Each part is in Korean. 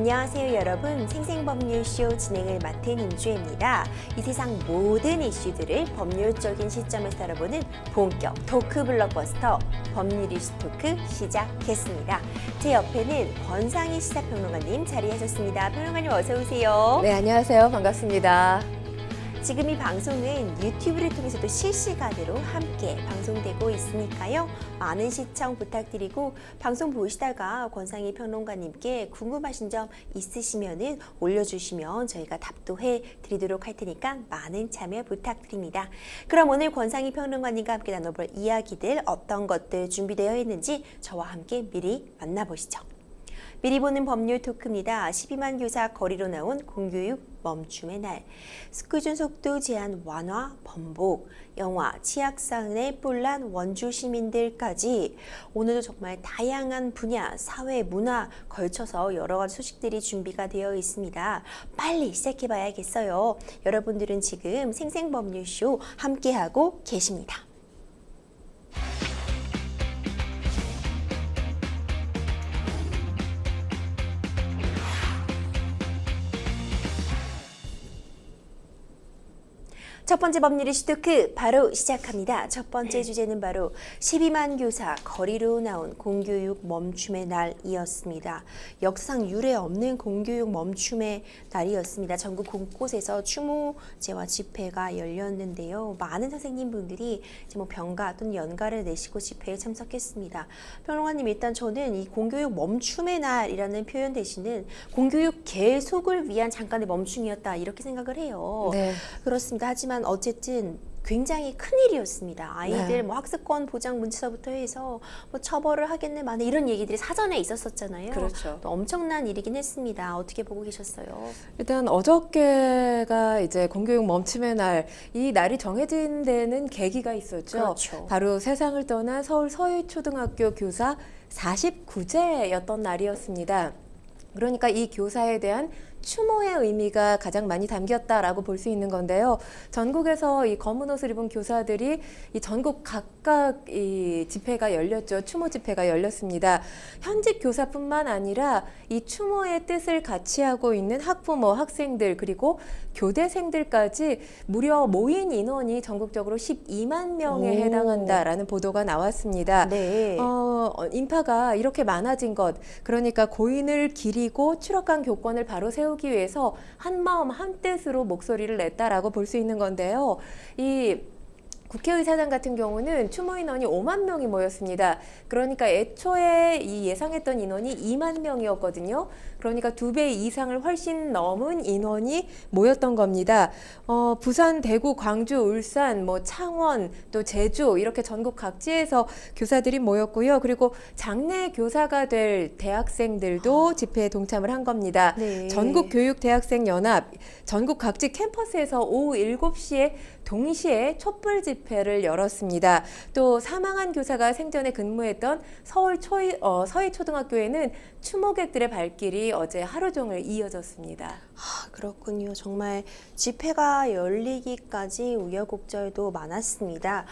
안녕하세요 여러분. 생생법률쇼 진행을 맡은 임주혜입니다. 이 세상 모든 이슈들을 법률적인 시점에서 다뤄보는 본격 토크 블록버스터 법률 이슈 토크 시작했습니다. 제 옆에는 권상희 시사평론가님 자리하셨습니다. 평론가님 어서 오세요. 네, 안녕하세요. 반갑습니다. 지금 이 방송은 유튜브를 통해서도 실시간으로 함께 방송되고 있으니까요. 많은 시청 부탁드리고 방송 보시다가 권상희 평론가님께 궁금하신 점 있으시면 올려주시면 저희가 답도해 드리도록 할 테니까 많은 참여 부탁드립니다. 그럼 오늘 권상희 평론가님과 함께 나눠볼 이야기들 어떤 것들 준비되어 있는지 저와 함께 미리 만나보시죠. 미리 보는 법률 토크입니다. 12만 교사 거리로 나온 공교육 멈춤의 날, 스크준 속도 제한 완화 번복, 영화 치악산에 뿔난 원주 시민들까지 오늘도 정말 다양한 분야, 사회, 문화 걸쳐서 여러 가지 소식들이 준비가 되어 있습니다. 빨리 시작해봐야겠어요. 여러분들은 지금 생생법률쇼 함께하고 계십니다. 첫 번째 법률 이슈 토크 바로 시작합니다. 첫 번째 주제는 바로 12만 교사 거리로 나온 공교육 멈춤의 날이었습니다. 역사상 유례 없는 공교육 멈춤의 날이었습니다. 전국 곳곳에서 추모제와 집회가 열렸는데요. 많은 선생님분들이 이제 병가 또는 연가를 내시고 집회에 참석했습니다. 평론가님, 일단 저는 이 공교육 멈춤의 날이라는 표현 대신은 공교육 계속을 위한 잠깐의 멈춤이었다 이렇게 생각을 해요. 네. 그렇습니다. 하지만 어쨌든 굉장히 큰 일이었습니다. 아이들 뭐 학습권 보장 문제서부터 해서 뭐 처벌을 하겠네 마네 이런 얘기들이 사전에 있었었잖아요. 그렇죠. 또 엄청난 일이긴 했습니다. 어떻게 보고 계셨어요? 일단 어저께가 이제 공교육 멈춤의 날, 이 날이 정해진 데는 계기가 있었죠. 그렇죠. 바로 세상을 떠난 서울 서희초등학교 교사 49제였던 날이었습니다. 그러니까 이 교사에 대한 추모의 의미가 가장 많이 담겼다라고 볼 수 있는 건데요. 전국에서 이 검은 옷을 입은 교사들이 이 전국 각각 이 집회가 열렸죠. 추모 집회가 열렸습니다. 현직 교사뿐만 아니라 이 추모의 뜻을 같이 하고 있는 학부모, 학생들 그리고 교대생들까지 무려 모인 인원이 전국적으로 12만 명에 해당한다라는 보도가 나왔습니다. 네. 인파가 이렇게 많아진 것, 그러니까 고인을 기리고 추락한 교권을 바로 세우기 위해서 한마음 한뜻으로 목소리를 냈다라고 볼 수 있는 건데요. 이 국회의사당 같은 경우는 추모 인원이 5만 명이 모였습니다. 그러니까 애초에 이 예상했던 인원이 2만 명이었거든요. 그러니까 2배 이상을 훨씬 넘은 인원이 모였던 겁니다. 부산, 대구, 광주, 울산, 뭐 창원, 또 제주 이렇게 전국 각지에서 교사들이 모였고요. 그리고 장래 교사가 될 대학생들도 집회에 동참을 한 겁니다. 네. 전국교육대학생연합, 전국 각지 캠퍼스에서 오후 7시에 동시에 촛불 집회를 열었습니다. 또 사망한 교사가 생전에 근무했던 서울 서희초등학교에는 추모객들의 발길이 어제 하루 종일 이어졌습니다. 그렇군요. 정말 집회가 열리기까지 우여곡절도 많았습니다.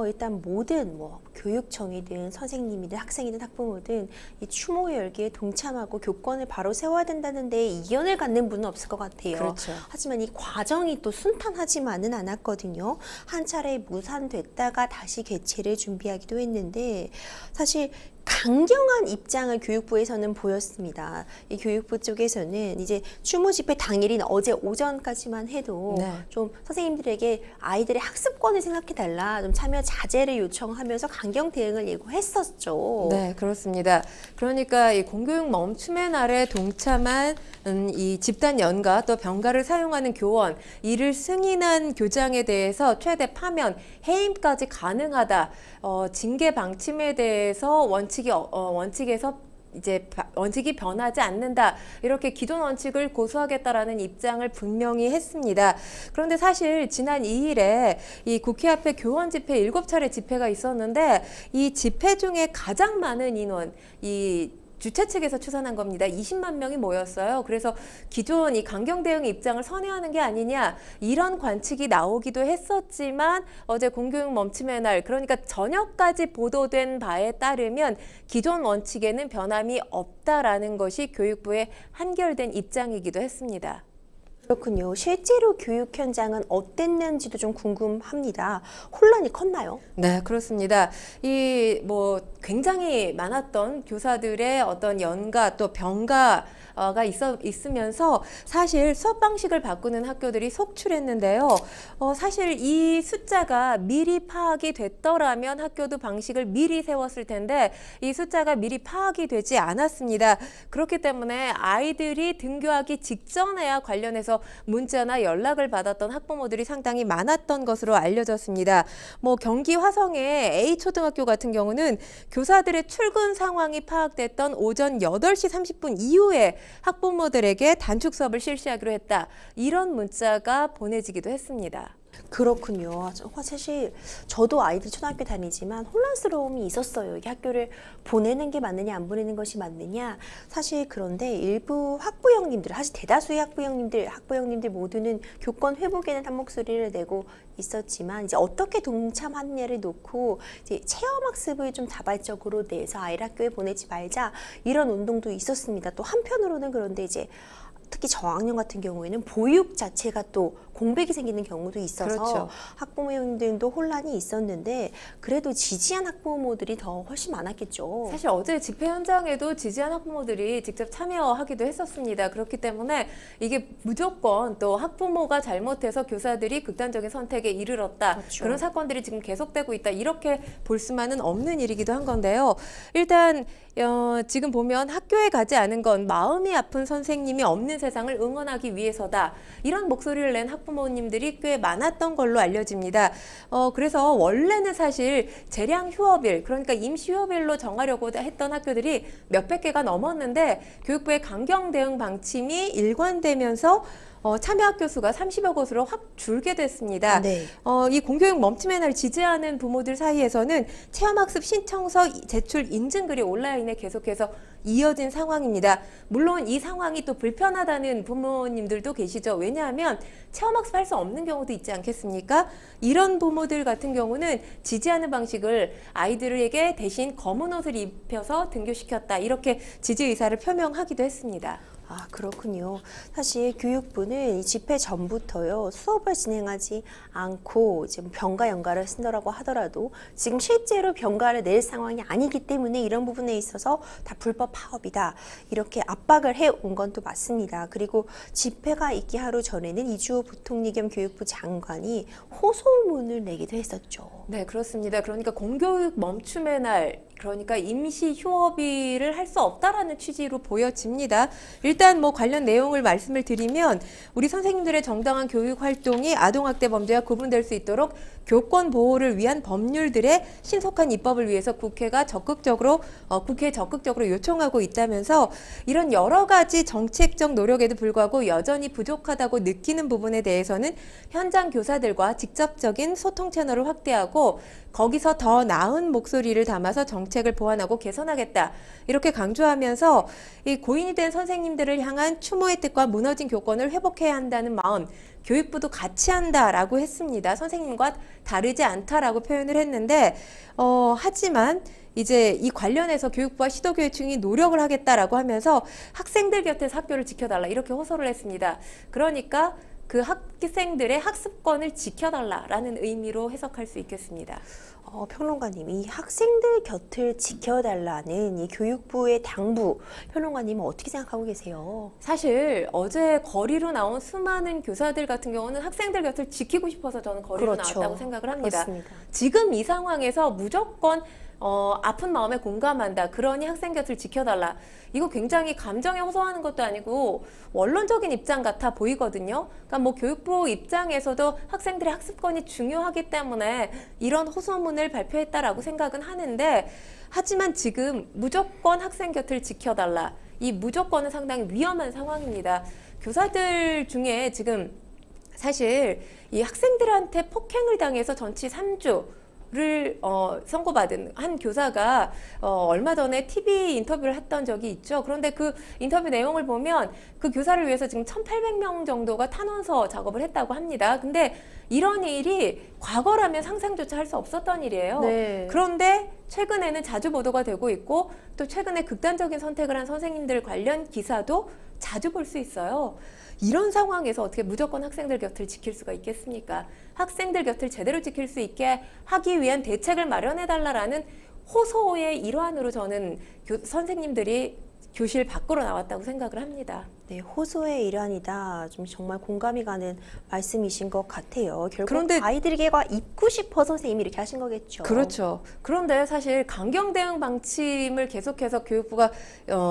일단 모든 교육청이든 선생님이든 학생이든 학부모든 이 추모 열기에 동참하고 교권을 바로 세워야 된다는데 이견을 갖는 분은 없을 것 같아요. 그렇죠. 하지만 이 과정이 또 순탄하지만은 않았거든요. 한 차례 무산됐다가 다시 개최를 준비하기도 했는데 사실 강경한 입장을 교육부에서는 보였습니다. 이 교육부 쪽에서는 이제 추모 집회 당일인 어제 오전까지만 해도 좀 선생님들에게 아이들의 학습권을 생각해달라, 좀 참여 자제를 요청하면서 강경 대응을 예고했었죠. 네, 그렇습니다. 그러니까 이 공교육 멈춤의 날에 동참한 이 집단 연가 또 병가를 사용하는 교원, 이를 승인한 교장에 대해서 최대 파면, 해임까지 가능하다. 징계 방침에 대해서 원칙에서 이제 원칙이 변하지 않는다, 이렇게 기존 원칙을 고수하겠다라는 입장을 분명히 했습니다. 그런데 사실 지난 2일에 이 국회 앞에 교원 집회 7차례 집회가 있었는데 이 집회 중에 가장 많은 인원, 이 주최 측에서 추산한 겁니다. 20만 명이 모였어요. 그래서 기존 이 강경 대응 입장을 선회하는 게 아니냐 이런 관측이 나오기도 했었지만 어제 공교육 멈춤의 날 그러니까 저녁까지 보도된 바에 따르면 기존 원칙에는 변함이 없다라는 것이 교육부의 한결된 입장이기도 했습니다. 그렇군요. 실제로 교육 현장은 어땠는지도 좀 궁금합니다. 혼란이 컸나요? 네, 그렇습니다. 이 뭐 굉장히 많았던 교사들의 어떤 연가 또 병가가 있으면서 사실 수업 방식을 바꾸는 학교들이 속출했는데요. 사실 이 숫자가 미리 파악이 됐더라면 학교도 방식을 미리 세웠을 텐데 이 숫자가 미리 파악이 되지 않았습니다. 그렇기 때문에 아이들이 등교하기 직전에야 관련해서 문자나 연락을 받았던 학부모들이 상당히 많았던 것으로 알려졌습니다. 뭐 경기 화성의 A초등학교 같은 경우는 교사들의 출근 상황이 파악됐던 오전 8시 30분 이후에 학부모들에게 단축 수업을 실시하기로 했다. 이런 문자가 보내지기도 했습니다. 그렇군요. 사실 저도 아이들 초등학교 다니지만 혼란스러움이 있었어요. 이게 학교를 보내는 게 맞느냐 안 보내는 것이 맞느냐. 사실 그런데 일부 학부형님들, 사실 대다수의 학부형님들 모두는 교권 회복에는 한 목소리를 내고 있었지만 이제 어떻게 동참하느냐를 놓고 이제 체험학습을 좀 자발적으로 내서 아이를 학교에 보내지 말자 이런 운동도 있었습니다. 또 한편으로는 그런데 이제 특히 저학년 같은 경우에는 보육 자체가 또 공백이 생기는 경우도 있어서 그렇죠. 학부모님들도 혼란이 있었는데 그래도 지지한 학부모들이 더 훨씬 많았겠죠. 사실 어제 집회 현장에도 지지한 학부모들이 직접 참여하기도 했었습니다. 그렇기 때문에 이게 무조건 또 학부모가 잘못해서 교사들이 극단적인 선택에 이르렀다. 그렇죠. 그런 사건들이 지금 계속되고 있다. 이렇게 볼 수만은 없는 일이기도 한 건데요. 일단 지금 보면 학교에 가지 않은 건 마음이 아픈 선생님이 없는 세상을 응원하기 위해서다. 이런 목소리를 낸 학부모님들이 꽤 많았던 걸로 알려집니다. 그래서 원래는 사실 재량 휴업일, 그러니까 임시 휴업일로 정하려고 했던 학교들이 몇백 개가 넘었는데 교육부의 강경 대응 방침이 일관되면서 참여 학교 수가 30여 곳으로 확 줄게 됐습니다. 네. 이 공교육 멈춤의 날 지지하는 부모들 사이에서는 체험학습 신청서 제출 인증글이 온라인에 계속해서 이어진 상황입니다. 물론 이 상황이 또 불편하다는 부모님들도 계시죠. 왜냐하면 체험학습 할 수 없는 경우도 있지 않겠습니까? 이런 부모들 같은 경우는 지지하는 방식을 아이들에게 대신 검은 옷을 입혀서 등교시켰다. 이렇게 지지 의사를 표명하기도 했습니다. 아, 그렇군요. 사실 교육부는 이 집회 전부터요, 수업을 진행하지 않고 지금 병가 연가를 쓴다라고 하더라도 지금 실제로 병가를 낼 상황이 아니기 때문에 이런 부분에 있어서 다 불법 파업이다. 이렇게 압박을 해온 건 또 맞습니다. 그리고 집회가 있기 하루 전에는 이주호 부총리 겸 교육부 장관이 호소문을 내기도 했었죠. 네, 그렇습니다. 그러니까 공교육 멈춤의 날, 그러니까 임시 휴업일을 할 수 없다라는 취지로 보여집니다. 일단 뭐 관련 내용을 말씀을 드리면 우리 선생님들의 정당한 교육 활동이 아동학대 범죄와 구분될 수 있도록 교권 보호를 위한 법률들의 신속한 입법을 위해서 국회에 적극적으로 요청하고 있다면서 이런 여러 가지 정책적 노력에도 불구하고 여전히 부족하다고 느끼는 부분에 대해서는 현장 교사들과 직접적인 소통 채널을 확대하고 거기서 더 나은 목소리를 담아서 정책을 보완하고 개선하겠다. 이렇게 강조하면서 이 고인이 된 선생님들을 향한 추모의 뜻과 무너진 교권을 회복해야 한다는 마음, 교육부도 같이 한다라고 했습니다. 선생님과 다르지 않다라고 표현을 했는데 하지만 이제 이 관련해서 교육부와 시도교육청이 노력을 하겠다라고 하면서 학생들 곁에서 학교를 지켜달라 이렇게 호소를 했습니다. 그러니까 그 학생들의 학습권을 지켜달라라는 의미로 해석할 수 있겠습니다. 평론가님, 이 학생들 곁을 지켜달라는 이 교육부의 당부, 평론가님은 어떻게 생각하고 계세요? 사실 어제 거리로 나온 수많은 교사들 같은 경우는 학생들 곁을 지키고 싶어서 저는 거리로 그렇죠. 나왔다고 생각을 합니다. 그렇습니다. 지금 이 상황에서 무조건 아픈 마음에 공감한다. 그러니 학생 곁을 지켜달라. 이거 굉장히 감정에 호소하는 것도 아니고 원론적인 입장 같아 보이거든요. 그러니까 뭐 교육부 입장에서도 학생들의 학습권이 중요하기 때문에 이런 호소문을 발표했다라고 생각은 하는데 하지만 지금 무조건 학생 곁을 지켜달라. 이 무조건은 상당히 위험한 상황입니다. 교사들 중에 지금 사실 이 학생들한테 폭행을 당해서 전치 3주 를 선고받은 한 교사가 얼마 전에 TV 인터뷰를 했던 적이 있죠. 그런데 그 인터뷰 내용을 보면 그 교사를 위해서 지금 1,800명 정도가 탄원서 작업을 했다고 합니다. 근데 이런 일이 과거라면 상상조차 할 수 없었던 일이에요. 네. 그런데 최근에는 자주 보도가 되고 있고 또 최근에 극단적인 선택을 한 선생님들 관련 기사도 자주 볼 수 있어요. 이런 상황에서 어떻게 무조건 학생들 곁을 지킬 수가 있겠습니까? 학생들 곁을 제대로 지킬 수 있게 하기 위한 대책을 마련해달라라는 호소의 일환으로 저는 선생님들이 교실 밖으로 나왔다고 생각을 합니다. 네, 호소의 일환이다. 좀 정말 공감이 가는 말씀이신 것 같아요. 결국 그런데 아이들에게가 입고 싶어 선생님이 이렇게 하신 거겠죠. 그렇죠. 그런데 사실 강경 대응 방침을 계속해서 교육부가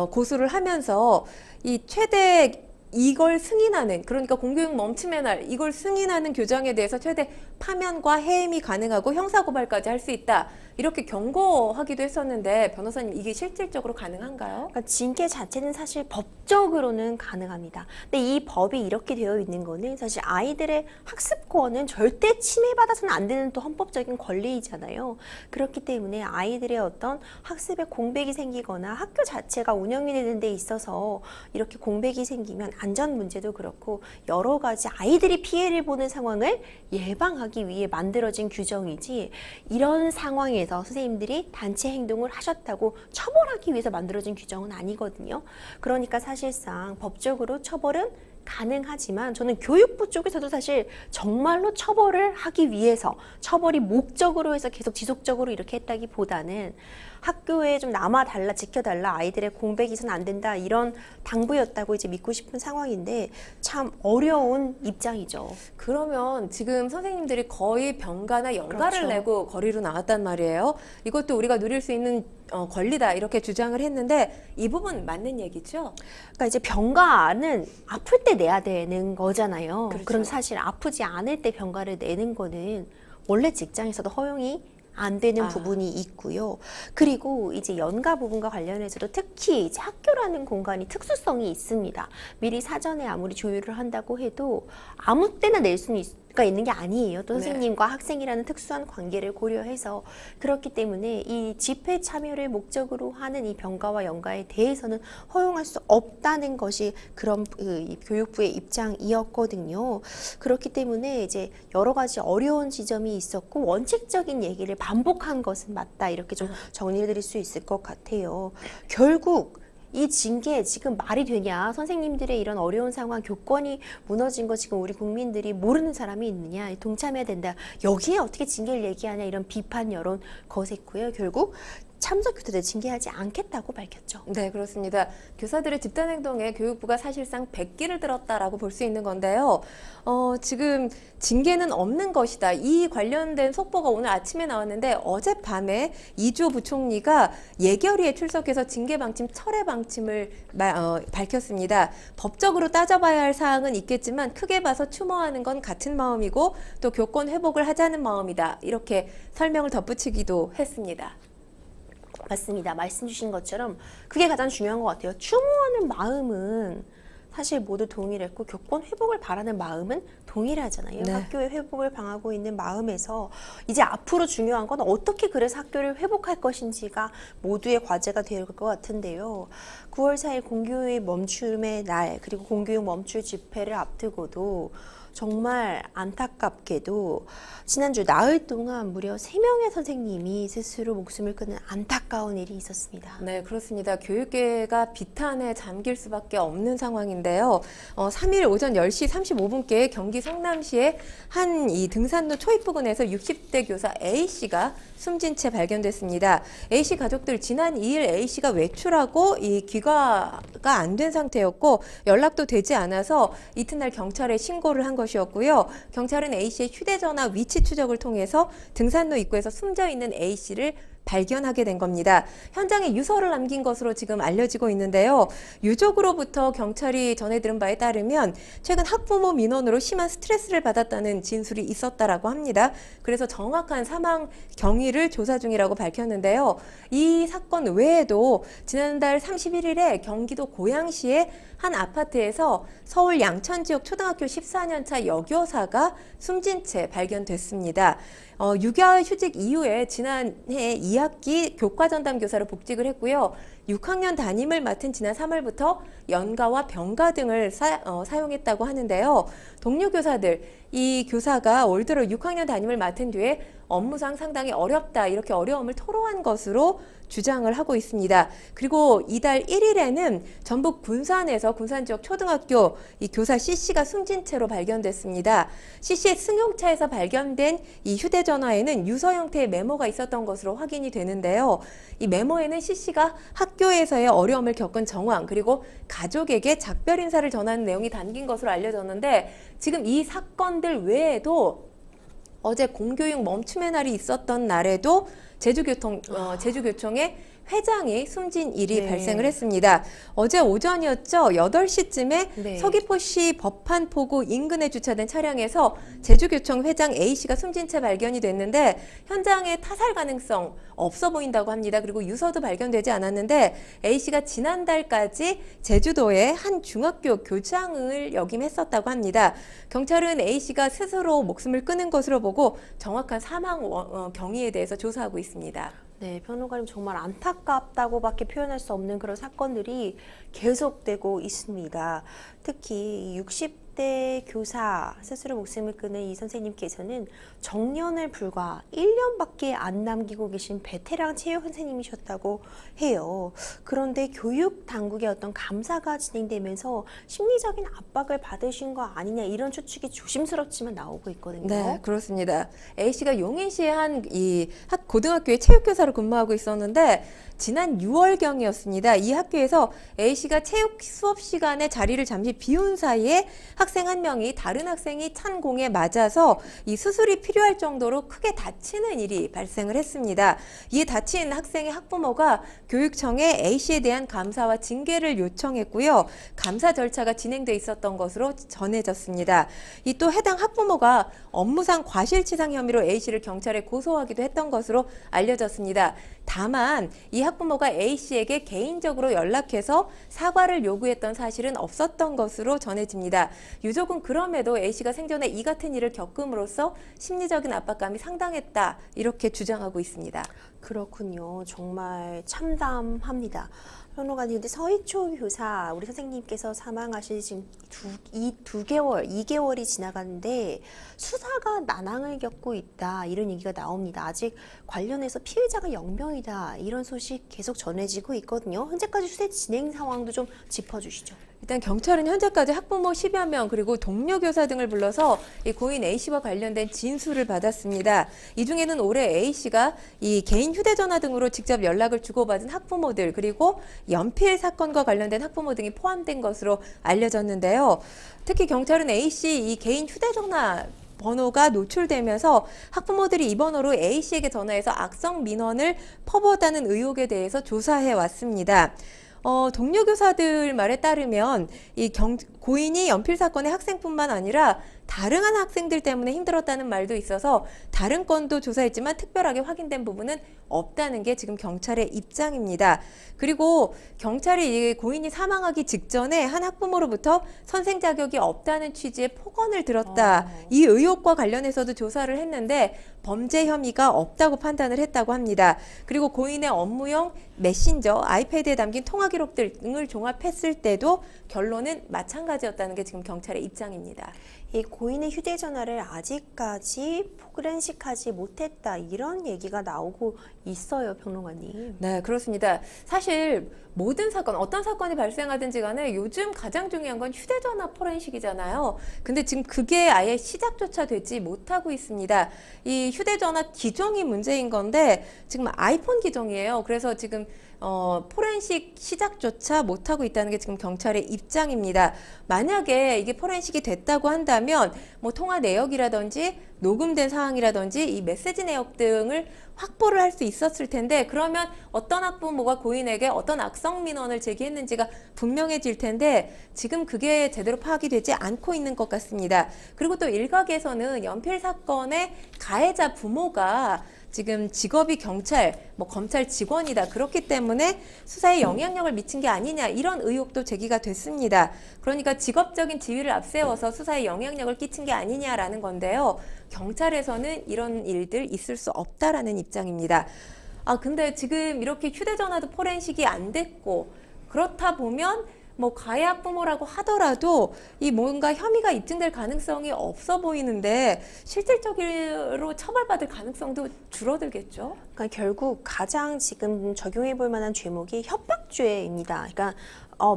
고수를 하면서 이 최대 이걸 승인하는, 그러니까 공교육 멈춤의 날, 이걸 승인하는 교장에 대해서 최대 파면과 해임이 가능하고 형사고발까지 할 수 있다, 이렇게 경고하기도 했었는데 변호사님, 이게 실질적으로 가능한가요? 그러니까 징계 자체는 사실 법적으로는 가능합니다. 근데 이 법이 이렇게 되어 있는 거는 사실 아이들의 학습권은 절대 침해받아서는 안 되는 또 헌법적인 권리이잖아요. 그렇기 때문에 아이들의 어떤 학습에 공백이 생기거나 학교 자체가 운영이 되는 데 있어서 이렇게 공백이 생기면 안전 문제도 그렇고 여러 가지 아이들이 피해를 보는 상황을 예방하기 위해 만들어진 규정이지, 이런 상황에서 선생님들이 단체 행동을 하셨다고 처벌하기 위해서 만들어진 규정은 아니거든요. 그러니까 사실상 법적으로 처벌은 가능하지만 저는 교육부 쪽에서도 사실 정말로 처벌을 하기 위해서 처벌이 목적으로 해서 계속 지속적으로 이렇게 했다기보다는 학교에 좀 남아달라, 지켜달라, 아이들의 공백이 있어서는 안 된다, 이런 당부였다고 이제 믿고 싶은 상황인데 참 어려운 입장이죠. 그러면 지금 선생님들이 거의 병가나 연가를 그렇죠. 내고 거리로 나왔단 말이에요. 이것도 우리가 누릴 수 있는 권리다, 이렇게 주장을 했는데 이 부분 맞는 얘기죠? 그러니까 이제 병가는 아플 때 내야 되는 거잖아요. 그렇죠. 그럼 사실 아프지 않을 때 병가를 내는 거는 원래 직장에서도 허용이 안 되는 부분이 있고요. 그리고 이제 연가 부분과 관련해서도 특히 이제 학교라는 공간이 특수성이 있습니다. 미리 사전에 아무리 조율을 한다고 해도 아무 때나 낼 수는 있는 게 아니에요. 또 선생님과 학생이라는 특수한 관계를 고려해서. 그렇기 때문에 이 집회 참여를 목적으로 하는 이 병가와 연가에 대해서는 허용할 수 없다는 것이 그런 이 교육부의 입장이었거든요. 그렇기 때문에 이제 여러 가지 어려운 지점이 있었고 원칙적인 얘기를 반복한 것은 맞다, 이렇게 좀 정리해 드릴 수 있을 것 같아요. 결국 이 징계 지금 말이 되냐? 선생님들의 이런 어려운 상황, 교권이 무너진 거 지금 우리 국민들이 모르는 사람이 있느냐? 동참해야 된다. 여기에 어떻게 징계를 얘기하냐? 이런 비판 여론 거셌고요. 결국 참석 교사들 징계하지 않겠다고 밝혔죠. 네, 그렇습니다. 교사들의 집단 행동에 교육부가 사실상 백기를 들었다라고 볼 수 있는 건데요. 지금 징계는 없는 것이다, 이 관련된 속보가 오늘 아침에 나왔는데 어젯밤에 이주호 부총리가 예결위에 출석해서 징계 방침, 철회 방침을 밝혔습니다. 법적으로 따져봐야 할 사항은 있겠지만 크게 봐서 추모하는 건 같은 마음이고 또 교권 회복을 하자는 마음이다, 이렇게 설명을 덧붙이기도 했습니다. 맞습니다. 말씀 주신 것처럼 그게 가장 중요한 것 같아요. 추모하는 마음은 사실 모두 동일했고 교권 회복을 바라는 마음은 동일하잖아요. 네. 학교의 회복을 바라고 있는 마음에서 이제 앞으로 중요한 건 어떻게 그래서 학교를 회복할 것인지가 모두의 과제가 될 것 같은데요. 9월 4일 공교육 멈춤의 날, 그리고 공교육 멈출 집회를 앞두고도 정말 안타깝게도 지난주 나흘 동안 무려 3명의 선생님이 스스로 목숨을 끊는 안타까운 일이 있었습니다. 네, 그렇습니다. 교육계가 비탄에 잠길 수밖에 없는 상황인데요. 3일 오전 10시 35분께 경기 성남시의 한 이 등산로 초입부근에서 60대 교사 A씨가 숨진 채 발견됐습니다. A씨 가족들 지난 2일 A씨가 외출하고 이 귀가가 안 된 상태였고 연락도 되지 않아서 이튿날 경찰에 신고를 한 것이었고요. 경찰은 A씨의 휴대전화 위치 추적을 통해서 등산로 입구에서 숨져 있는 A씨를 발견하게 된 겁니다. 현장에 유서를 남긴 것으로 지금 알려지고 있는데요. 유족으로부터 경찰이 전해 들은 바에 따르면 최근 학부모 민원으로 심한 스트레스를 받았다는 진술이 있었다라고 합니다. 그래서 정확한 사망 경위를 조사 중이라고 밝혔는데요. 이 사건 외에도 지난달 31일에 경기도 고양시의 한 아파트에서 서울 양천 지역 초등학교 14년차 여교사가 숨진 채 발견됐습니다. 육아 휴직 이후에 지난해 2학기 교과전담 교사로 복직을 했고요. 6학년 담임을 맡은 지난 3월부터 연가와 병가 등을 사용했다고 하는데요. 동료 교사들, 이 교사가 올 들어 6학년 담임을 맡은 뒤에 업무상 상당히 어렵다, 이렇게 어려움을 토로한 것으로 주장을 하고 있습니다. 그리고 이달 1일에는 전북 군산에서 군산 지역 초등학교 이 교사 C씨가 숨진 채로 발견됐습니다. C씨의 승용차에서 발견된 이 휴대전화에는 유서 형태의 메모가 있었던 것으로 확인이 되는데요. 이 메모에는 C씨가 학교에서의 어려움을 겪은 정황, 그리고 가족에게 작별 인사를 전하는 내용이 담긴 것으로 알려졌는데, 지금 이 사건들 외에도 어제 공교육 멈춤의 날이 있었던 날에도 제주교총의 회장이 숨진 일이 발생을 했습니다. 어제 오전이었죠. 8시쯤에 서귀포시 법한포구 인근에 주차된 차량에서 제주교총 회장 A씨가 숨진 채 발견이 됐는데 현장에 타살 가능성 없어 보인다고 합니다. 그리고 유서도 발견되지 않았는데 A씨가 지난달까지 제주도의 한 중학교 교장을 역임했었다고 합니다. 경찰은 A씨가 스스로 목숨을 끊은 것으로 보고 정확한 사망 경위에 대해서 조사하고 있습니다. 네, 평론가님 정말 안타깝다고밖에 표현할 수 없는 그런 사건들이 계속되고 있습니다. 특히 60대 교사 스스로 목숨을 끊은 이 선생님께서는 정년을 불과 1년밖에 안 남기고 계신 베테랑 체육 선생님이셨다고 해요. 그런데 교육 당국의 어떤 감사가 진행되면서 심리적인 압박을 받으신 거 아니냐, 이런 추측이 조심스럽지만 나오고 있거든요. 네, 그렇습니다. A씨가 용인시의 한 고등학교의 체육교사로 근무하고 있었는데 지난 6월경이었습니다. 이 학교에서 A씨가 체육 수업 시간에 자리를 잠시 비운 사이에 학생 한 명이 다른 학생이 찬 공에 맞아서 이 수술이 필요할 정도로 크게 다치는 일이 발생을 했습니다. 이에 다친 학생의 학부모가 교육청에 A씨에 대한 감사와 징계를 요청했고요. 감사 절차가 진행돼 있었던 것으로 전해졌습니다. 이 또 해당 학부모가 업무상 과실치상 혐의로 A씨를 경찰에 고소하기도 했던 것으로 알려졌습니다. 다만 이 학부모가 A씨에게 개인적으로 연락해서 사과를 요구했던 사실은 없었던 것으로 전해집니다. 유족은 그럼에도 A씨가 생전에 이 같은 일을 겪음으로써 심리적인 압박감이 상당했다, 이렇게 주장하고 있습니다. 그렇군요. 정말 참담합니다. 평론가님, 근데 서희초 교사, 우리 선생님께서 사망하신 지금 2개월이 지나갔는데 수사가 난항을 겪고 있다, 이런 얘기가 나옵니다. 아직 관련해서 피해자가 0명이다, 이런 소식 계속 전해지고 있거든요. 현재까지 수사 진행 상황도 좀 짚어주시죠. 일단 경찰은 현재까지 학부모 10여 명 그리고 동료 교사 등을 불러서 이 고인 A씨와 관련된 진술을 받았습니다. 이 중에는 올해 A씨가 이 개인 휴대전화 등으로 직접 연락을 주고받은 학부모들, 그리고 연필 사건과 관련된 학부모 등이 포함된 것으로 알려졌는데요. 특히 경찰은 A씨 이 개인 휴대전화 번호가 노출되면서 학부모들이 이 번호로 A씨에게 전화해서 악성 민원을 퍼부었다는 의혹에 대해서 조사해 왔습니다. 동료 교사들 말에 따르면 이 고인이 연필 사건의 학생뿐만 아니라 다른 학생들 때문에 힘들었다는 말도 있어서 다른 건도 조사했지만 특별하게 확인된 부분은 없다는 게 지금 경찰의 입장입니다. 그리고 경찰이 이 고인이 사망하기 직전에 한 학부모로부터 선생 자격이 없다는 취지의 폭언을 들었다, 이 의혹과 관련해서도 조사를 했는데 범죄 혐의가 없다고 판단을 했다고 합니다. 그리고 고인의 업무용 메신저, 아이패드에 담긴 통화 기록들 등을 종합했을 때도 결론은 마찬가지였다는 게 지금 경찰의 입장입니다. 이 고인의 휴대전화를 아직까지 포렌식하지 못했다, 이런 얘기가 나오고 있어요, 평론가님. 네, 그렇습니다. 사실 모든 사건, 어떤 사건이 발생하든지 간에 요즘 가장 중요한 건 휴대전화 포렌식이잖아요. 근데 지금 그게 아예 시작조차 되지 못하고 있습니다. 이 휴대전화 기종이 문제인 건데 지금 아이폰 기종이에요. 그래서 지금 포렌식 시작조차 못하고 있다는 게 지금 경찰의 입장입니다. 만약에 이게 포렌식이 됐다고 한다면 뭐 통화 내역이라든지 녹음된 사항이라든지 이 메시지 내역 등을 확보를 할 수 있었을 텐데, 그러면 어떤 학부모가 고인에게 어떤 악성 민원을 제기했는지가 분명해질 텐데 지금 그게 제대로 파악이 되지 않고 있는 것 같습니다. 그리고 또 일각에서는 연필 사건의 가해자 부모가 지금 직업이 경찰, 뭐 검찰 직원이다. 그렇기 때문에 수사에 영향력을 미친 게 아니냐, 이런 의혹도 제기가 됐습니다. 그러니까 직업적인 지위를 앞세워서 수사에 영향력을 끼친 게 아니냐라는 건데요. 경찰에서는 이런 일들 있을 수 없다라는 입장입니다. 근데 지금 이렇게 휴대전화도 포렌식이 안 됐고, 그렇다 보면 뭐 가해 학부모라고 하더라도 이 뭔가 혐의가 입증될 가능성이 없어 보이는데 실질적으로 처벌받을 가능성도 줄어들겠죠? 그러니까 결국 가장 지금 적용해 볼 만한 죄목이 협박죄입니다. 그러니까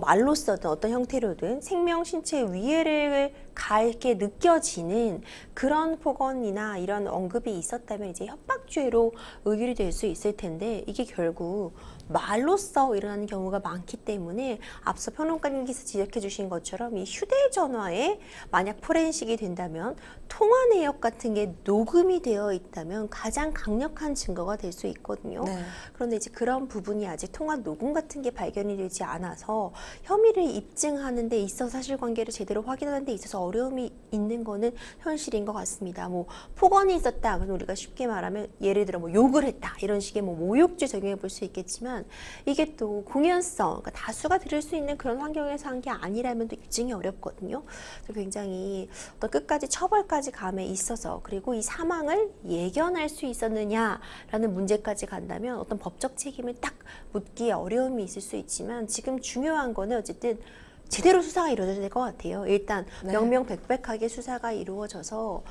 말로서든 어떤 형태로든 생명, 신체 위해를 가하게 느껴지는 그런 폭언이나 이런 언급이 있었다면 이제 협박죄로 의결이 될 수 있을 텐데, 이게 결국 말로써 일어나는 경우가 많기 때문에 앞서 평론가님께서 지적해 주신 것처럼 이 휴대전화에 만약 포렌식이 된다면 통화 내역 같은 게 녹음이 되어 있다면 가장 강력한 증거가 될 수 있거든요. 네. 그런데 이제 그런 부분이 아직 통화 녹음 같은 게 발견이 되지 않아서 혐의를 입증하는 데 있어서 사실관계를 제대로 확인하는 데 있어서 어려움이 있는 거는 현실인 것 같습니다. 뭐 폭언이 있었다, 그럼 우리가 쉽게 말하면 예를 들어 뭐 욕을 했다, 이런 식의 뭐 모욕죄 적용해 볼 수 있겠지만, 이게 또 공연성, 그러니까 다수가 들을 수 있는 그런 환경에서 한 게 아니라면 또 입증이 어렵거든요. 그래서 굉장히 어떤 끝까지 처벌까지 감에 있어서, 그리고 이 사망을 예견할 수 있었느냐라는 문제까지 간다면 어떤 법적 책임을 딱 묻기에 어려움이 있을 수 있지만, 지금 중요한 거는 어쨌든 제대로 수사가 이루어져야 될 것 같아요. 일단 네. 명명백백하게 수사가 이루어져서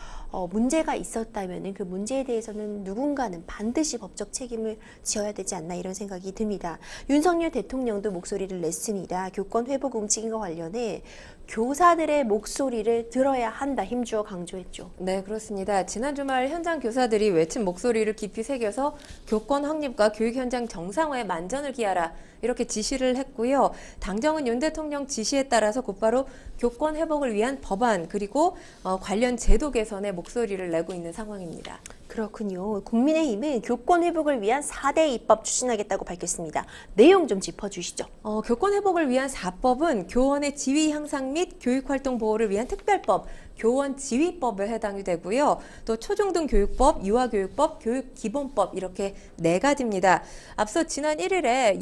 문제가 있었다면 그 문제에 대해서는 누군가는 반드시 법적 책임을 지어야 되지 않나, 이런 생각이 듭니다. 윤석열 대통령도 목소리를 냈습니다. 교권 회복 움직임과 관련해 교사들의 목소리를 들어야 한다, 힘주어 강조했죠. 네, 그렇습니다. 지난 주말 현장 교사들이 외친 목소리를 깊이 새겨서 교권 확립과 교육 현장 정상화에 만전을 기하라, 이렇게 지시를 했고요. 당정은 윤 대통령 지시에 따라서 곧바로 교권 회복을 위한 법안, 그리고 관련 제도 개선에 목소리를 내고 있는 상황입니다. 그렇군요. 국민의힘은 교권 회복을 위한 4대 입법 추진하겠다고 밝혔습니다. 내용 좀 짚어주시죠. 교권 회복을 위한 4법은 교원의 지위 향상 및 교육활동 보호를 위한 특별법, 교원 지휘법에 해당이 되고요. 또 초중등 교육법, 유아교육법, 교육기본법, 이렇게 4가지입니다. 앞서 지난 1일에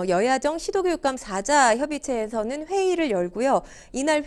여야정 시도교육감 4자 협의체에서는 회의를 열고요. 이날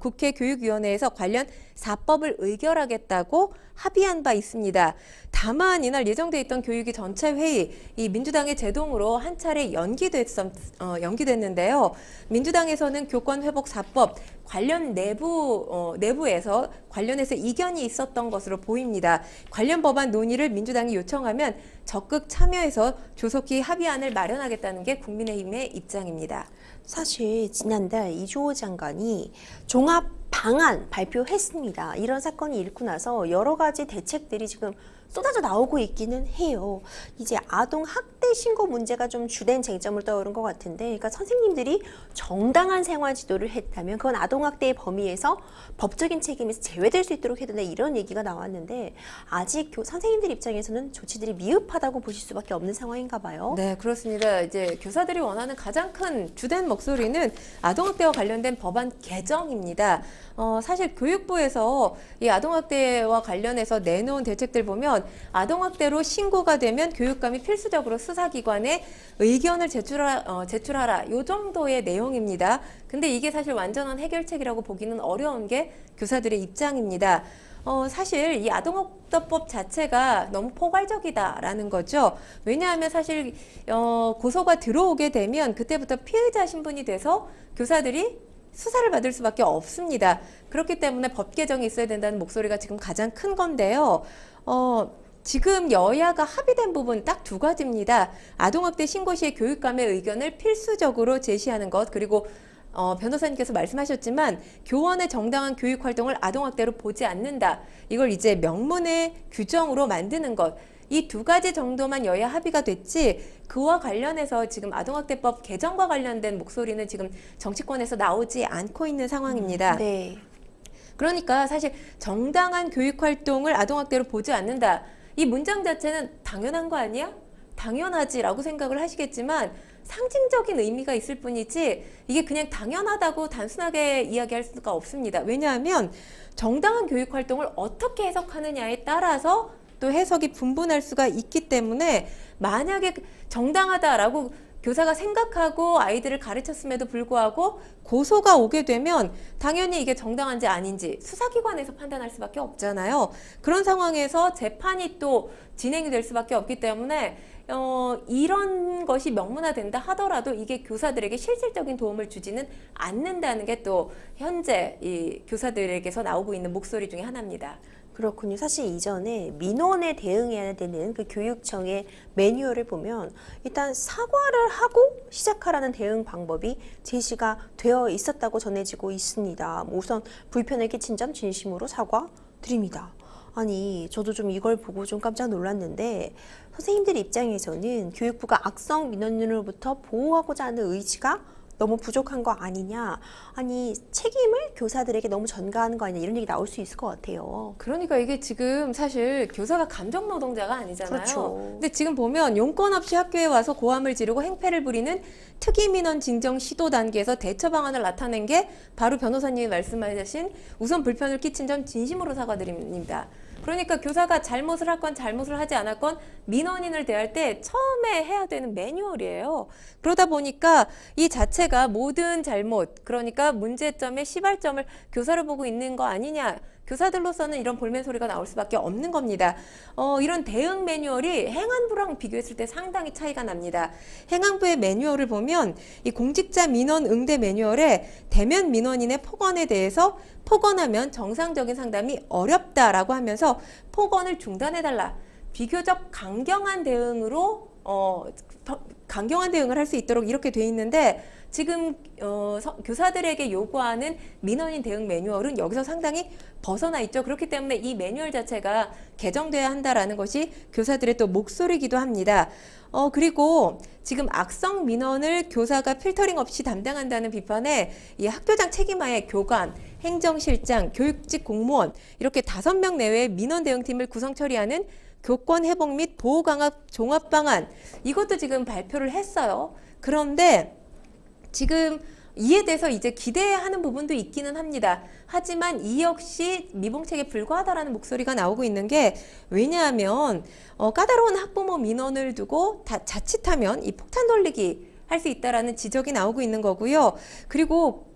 국회 교육위원회에서 관련 4법을 의결하겠다고 합의한 바 있습니다. 다만 이날 예정돼 있던 교육위 전체 회의, 이 민주당의 제동으로 한 차례 연기됐는데요. 민주당에서는 교권 회복 4법 관련 내부에서 관련해서 이견이 있었던 것으로 보입니다. 관련 법안 논의를 민주당이 요청하면 적극 참여해서 조속히 합의안을 마련하겠다는 게 국민의힘의 입장입니다. 사실 지난달 이주호 장관이 종합 방안 발표했습니다. 이런 사건이 일고 나서 여러 가지 대책들이 지금 쏟아져 나오고 있기는 해요. 이제 아동 학대 신고 문제가 좀 주된 쟁점을 떠오른 것 같은데, 그러니까 선생님들이 정당한 생활 지도를 했다면 그건 아동 학대의 범위에서 법적인 책임에서 제외될 수 있도록 해야 된다, 이런 얘기가 나왔는데 아직 선생님들 입장에서는 조치들이 미흡하다고 보실 수밖에 없는 상황인가 봐요. 네, 그렇습니다. 이제 교사들이 원하는 가장 큰 주된 목소리는 아동학대와 관련된 법안 개정입니다. 사실 교육부에서 이 아동학대와 관련해서 내놓은 대책들 보면 아동학대로 신고가 되면 교육감이 필수적으로 수사기관에 의견을 제출하라, 이 정도의 내용입니다. 근데 이게 사실 완전한 해결책이라고 보기는 어려운 게 교사들의 입장입니다. 사실 이 아동학대법 자체가 너무 포괄적이다라는 거죠. 왜냐하면 사실 고소가 들어오게 되면 그때부터 피해자 신분이 돼서 교사들이 수사를 받을 수밖에 없습니다. 그렇기 때문에 법 개정이 있어야 된다는 목소리가 지금 가장 큰 건데요. 지금 여야가 합의된 부분 딱 2가지입니다. 아동학대 신고 시에 교육감의 의견을 필수적으로 제시하는 것, 그리고 변호사님께서 말씀하셨지만 교원의 정당한 교육 활동을 아동학대로 보지 않는다. 이걸 이제 명문의 규정으로 만드는 것. 이 두 가지 정도만 여야 합의가 됐지 그와 관련해서 지금 아동학대법 개정과 관련된 목소리는 지금 정치권에서 나오지 않고 있는 상황입니다. 네. 그러니까 사실 정당한 교육활동을 아동학대로 보지 않는다. 이 문장 자체는 당연한 거 아니야? 당연하지라고 생각을 하시겠지만 상징적인 의미가 있을 뿐이지 이게 그냥 당연하다고 단순하게 이야기할 수가 없습니다. 왜냐하면 정당한 교육활동을 어떻게 해석하느냐에 따라서 또 해석이 분분할 수가 있기 때문에 만약에 정당하다라고 교사가 생각하고 아이들을 가르쳤음에도 불구하고 고소가 오게 되면 당연히 이게 정당한지 아닌지 수사기관에서 판단할 수밖에 없잖아요. 그런 상황에서 재판이 또 진행이 될 수밖에 없기 때문에 이런 것이 명문화된다 하더라도 이게 교사들에게 실질적인 도움을 주지는 않는다는 게 또 현재 이 교사들에게서 나오고 있는 목소리 중에 하나입니다. 그렇군요. 사실 이전에 민원에 대응해야 되는 그 교육청의 매뉴얼을 보면 일단 사과를 하고 시작하라는 대응 방법이 제시가 되어 있었다고 전해지고 있습니다. 우선 불편을 끼친 점 진심으로 사과드립니다. 아니, 저도 좀 이걸 보고 좀 깜짝 놀랐는데 선생님들 입장에서는 교육부가 악성 민원인으로부터 보호하고자 하는 의지가 너무 부족한 거 아니냐, 아니 책임을 교사들에게 너무 전가하는 거 아니냐, 이런 얘기 나올 수 있을 것 같아요. 그러니까 이게 지금 사실 교사가 감정 노동자가 아니잖아요. 그렇죠. 근데 지금 보면 용건 없이 학교에 와서 고함을 지르고 행패를 부리는 특이 민원 징정 시도 단계에서 대처 방안을 나타낸 게 바로 변호사님이 말씀하신 우선 불편을 끼친 점 진심으로 사과드립니다. 그러니까 교사가 잘못을 했건 잘못을 하지 않았건 민원인을 대할 때 처음에 해야 되는 매뉴얼이에요. 그러다 보니까 이 자체가 모든 잘못, 그러니까 문제점의 시발점을 교사를 보고 있는 거 아니냐. 교사들로서는 이런 볼멘 소리가 나올 수밖에 없는 겁니다. 이런 대응 매뉴얼이 행안부랑 비교했을 때 상당히 차이가 납니다. 행안부의 매뉴얼을 보면 이 공직자 민원 응대 매뉴얼에 대면 민원인의 폭언에 대해서 폭언하면 정상적인 상담이 어렵다라고 하면서 폭언을 중단해달라. 비교적 강경한 대응으로 강경한 대응을 할 수 있도록 이렇게 돼 있는데 지금 교사들에게 요구하는 민원인 대응 매뉴얼은 여기서 상당히 벗어나 있죠. 그렇기 때문에 이 매뉴얼 자체가 개정돼야 한다라는 것이 교사들의 또 목소리이기도 합니다. 그리고 지금 악성 민원을 교사가 필터링 없이 담당한다는 비판에 이 학교장 책임하에 교관, 행정실장, 교육직 공무원 이렇게 5명 내외의 민원 대응팀을 구성 처리하는 교권 회복 및 보호 강화 종합 방안, 이것도 지금 발표를 했어요. 그런데 지금 이에 대해서 이제 기대하는 부분도 있기는 합니다. 하지만 이 역시 미봉책에 불과하다라는 목소리가 나오고 있는 게, 왜냐하면 까다로운 학부모 민원을 두고 자칫하면 이 폭탄 돌리기 할 수 있다라는 지적이 나오고 있는 거고요. 그리고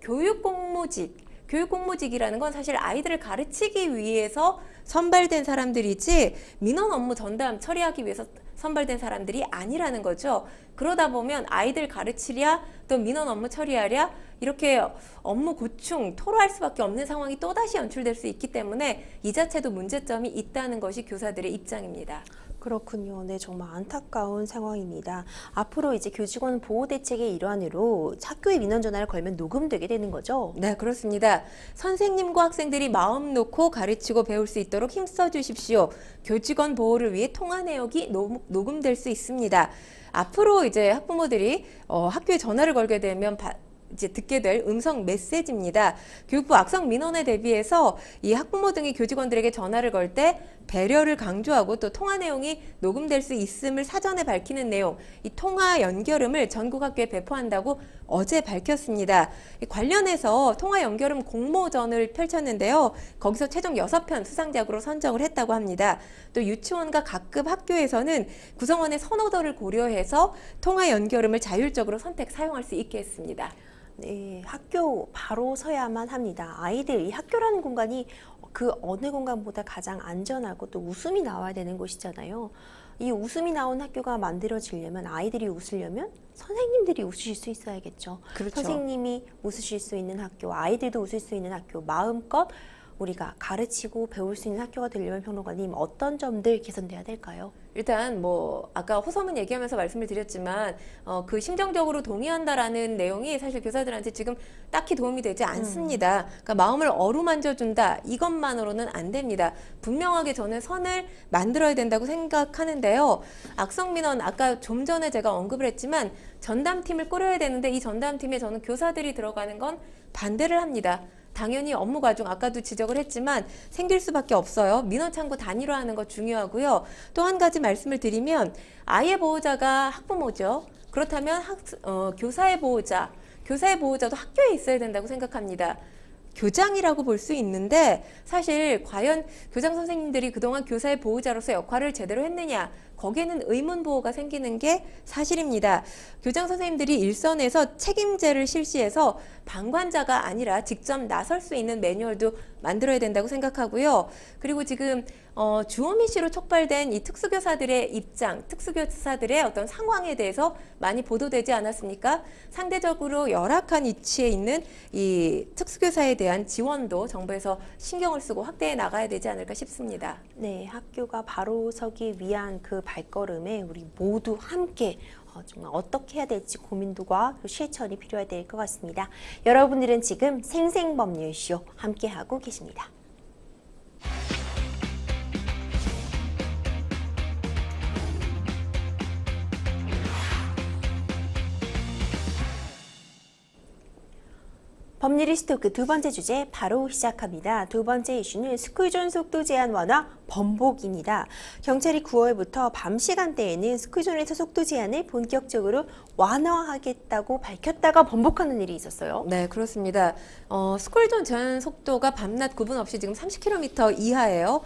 교육공무직이라는 건 사실 아이들을 가르치기 위해서 선발된 사람들이지 민원 업무 전담 처리하기 위해서 선발된 사람들이 아니라는 거죠. 그러다 보면 아이들 가르치랴 또 민원 업무 처리하랴 이렇게 업무 고충, 토로할 수밖에 없는 상황이 또다시 연출될 수 있기 때문에 이 자체도 문제점이 있다는 것이 교사들의 입장입니다. 그렇군요. 네, 정말 안타까운 상황입니다. 앞으로 이제 교직원 보호 대책의 일환으로 학교에 민원 전화를 걸면 녹음되게 되는 거죠? 네, 그렇습니다. 선생님과 학생들이 마음 놓고 가르치고 배울 수 있도록 힘써 주십시오. 교직원 보호를 위해 통화 내역이 녹음될 수 있습니다. 앞으로 이제 학부모들이 학교에 전화를 걸게 되면 이제 듣게 될 음성 메시지입니다. 교육부 악성 민원에 대비해서 이 학부모 등이 교직원들에게 전화를 걸 때 배려를 강조하고 또 통화 내용이 녹음될 수 있음을 사전에 밝히는 내용, 이 통화 연결음을 전국 학교에 배포한다고 어제 밝혔습니다. 관련해서 통화 연결음 공모전을 펼쳤는데요. 거기서 최종 6편 수상작으로 선정을 했다고 합니다. 또 유치원과 각급 학교에서는 구성원의 선호도를 고려해서 통화 연결음을 자율적으로 선택 사용할 수 있게 했습니다. 네, 학교 바로 서야만 합니다. 아이들, 이 학교라는 공간이 그 어느 공간보다 가장 안전하고 또 웃음이 나와야 되는 곳이잖아요. 이 웃음이 나온 학교가 만들어지려면, 아이들이 웃으려면 선생님들이 웃으실 수 있어야겠죠. 그렇죠. 선생님이 웃으실 수 있는 학교, 아이들도 웃을 수 있는 학교, 마음껏 우리가 가르치고 배울 수 있는 학교가 되려면 평론가님 어떤 점들 개선돼야 될까요? 일단 뭐 아까 호소문 얘기하면서 말씀을 드렸지만 그 심정적으로 동의한다라는 내용이 사실 교사들한테 지금 딱히 도움이 되지 않습니다. 그러니까 마음을 어루만져 준다 이것만으로는 안 됩니다. 분명하게 저는 선을 만들어야 된다고 생각하는데요. 악성민원 아까 좀 전에 제가 언급을 했지만 전담팀을 꾸려야 되는데 이 전담팀에 저는 교사들이 들어가는 건 반대를 합니다. 당연히 업무 과중 아까도 지적을 했지만 생길 수밖에 없어요. 민원 창구 단위로하는 거 중요하고요. 또 한 가지 말씀을 드리면 아이의 보호자가 학부모죠. 그렇다면 교사의 보호자도 학교에 있어야 된다고 생각합니다. 교장이라고 볼 수 있는데 사실 과연 교장 선생님들이 그동안 교사의 보호자로서 역할을 제대로 했느냐 거기에는 의문부호가 생기는 게 사실입니다. 교장 선생님들이 일선에서 책임제를 실시해서 방관자가 아니라 직접 나설 수 있는 매뉴얼도 만들어야 된다고 생각하고요. 그리고 지금 주호미 씨로 촉발된 이 특수교사들의 입장, 특수교사들의 어떤 상황에 대해서 많이 보도되지 않았습니까? 상대적으로 열악한 위치에 있는 이 특수교사에 대한 지원도 정부에서 신경을 쓰고 확대해 나가야 되지 않을까 싶습니다. 네, 학교가 바로 서기 위한 그 발걸음에 우리 모두 함께 정말 어떻게 해야 될지 고민도와 실천이 필요해야 될 것 같습니다. 여러분들은 지금 생생법률쇼 함께하고 계십니다. 법률이슈 토크 두 번째 주제 바로 시작합니다. 두 번째 이슈는 스쿨존 속도 제한 완화 번복입니다. 경찰이 9월부터 밤 시간대에는 스쿨존에서 속도 제한을 본격적으로 완화하겠다고 밝혔다가 번복하는 일이 있었어요. 네, 그렇습니다. 스쿨존 제한 속도가 밤낮 구분 없이 지금 30km 이하예요.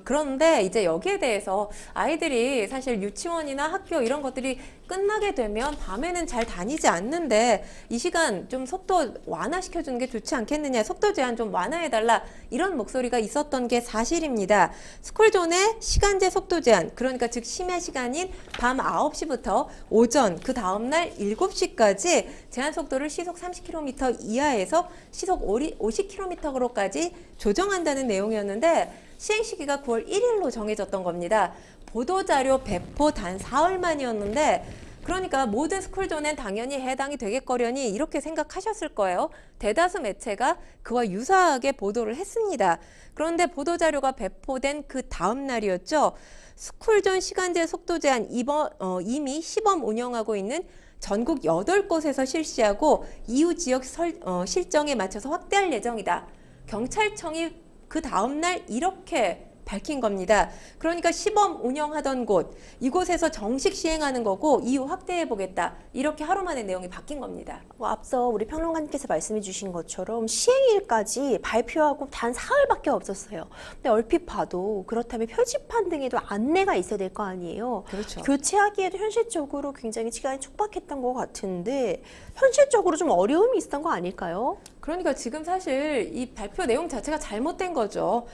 그런데 이제 여기에 대해서 아이들이 사실 유치원이나 학교 이런 것들이 끝나게 되면 밤에는 잘 다니지 않는데 이 시간 좀 속도 완화시켜주는 게 좋지 않겠느냐, 속도 제한 좀 완화해달라 이런 목소리가 있었던 게 사실입니다. 스쿨존의 시간제 속도 제한, 그러니까 즉 심야 시간인 밤 9시부터 오전 그 다음날 7시까지 제한 속도를 시속 30km 이하에서 시속 50km로까지 조정한다는 내용이었는데 시행 시기가 9월 1일로 정해졌던 겁니다. 보도자료 배포 단 사흘 만이었는데 그러니까 모든 스쿨존엔 당연히 해당이 되겠거려니 이렇게 생각하셨을 거예요. 대다수 매체가 그와 유사하게 보도를 했습니다. 그런데 보도자료가 배포된 그 다음 날이었죠. 스쿨존 시간제 속도 제한 이미 시범 운영하고 있는 전국 8곳에서 실시하고 이후 지역 실정에 맞춰서 확대할 예정이다. 경찰청이 그 다음날 이렇게 밝힌 겁니다. 그러니까 시범 운영하던 곳, 이곳에서 정식 시행하는 거고 이후 확대해보겠다. 이렇게 하루 만에 내용이 바뀐 겁니다. 앞서 우리 평론가님께서 말씀해 주신 것처럼 시행일까지 발표하고 단 사흘밖에 없었어요. 근데 얼핏 봐도 그렇다면 표지판 등에도 안내가 있어야 될 거 아니에요. 그렇죠. 교체하기에도 현실적으로 굉장히 시간이 촉박했던 것 같은데 현실적으로 좀 어려움이 있었던 거 아닐까요? 그러니까 지금 사실 이 발표 내용 자체가 잘못된 거죠.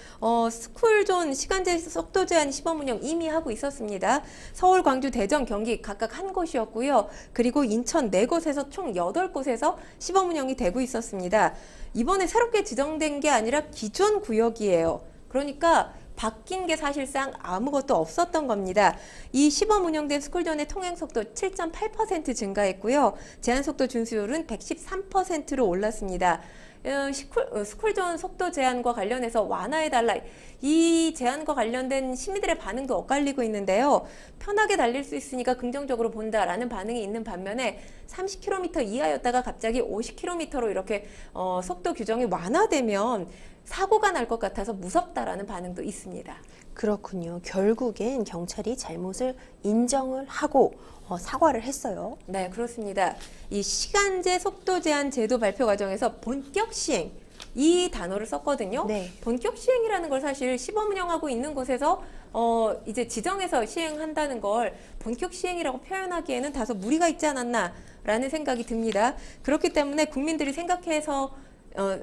스쿨존 시간제 속도 제한 시범 운영 이미 하고 있었습니다. 서울, 광주, 대전, 경기 각각 한 곳이었고요. 그리고 인천 4곳에서 총 8곳에서 시범 운영이 되고 있었습니다. 이번에 새롭게 지정된 게 아니라 기존 구역이에요. 그러니까 바뀐 게 사실상 아무것도 없었던 겁니다. 이 시범 운영된 스쿨존의 통행 속도 7.8% 증가했고요. 제한 속도 준수율은 113%로 올랐습니다. 스쿨존 속도 제한과 관련해서 완화해달라. 이 제한과 관련된 시민들의 반응도 엇갈리고 있는데요. 편하게 달릴 수 있으니까 긍정적으로 본다라는 반응이 있는 반면에 30km 이하였다가 갑자기 50km로 이렇게 속도 규정이 완화되면 사고가 날 것 같아서 무섭다라는 반응도 있습니다. 그렇군요. 결국엔 경찰이 잘못을 인정을 하고 사과를 했어요. 네, 그렇습니다. 이 시간제 속도 제한 제도 발표 과정에서 본격 시행 이 단어를 썼거든요. 네. 본격 시행이라는 걸 사실 시범 운영하고 있는 곳에서 이제 지정해서 시행한다는 걸 본격 시행이라고 표현하기에는 다소 무리가 있지 않았나라는 생각이 듭니다. 그렇기 때문에 국민들이 생각해서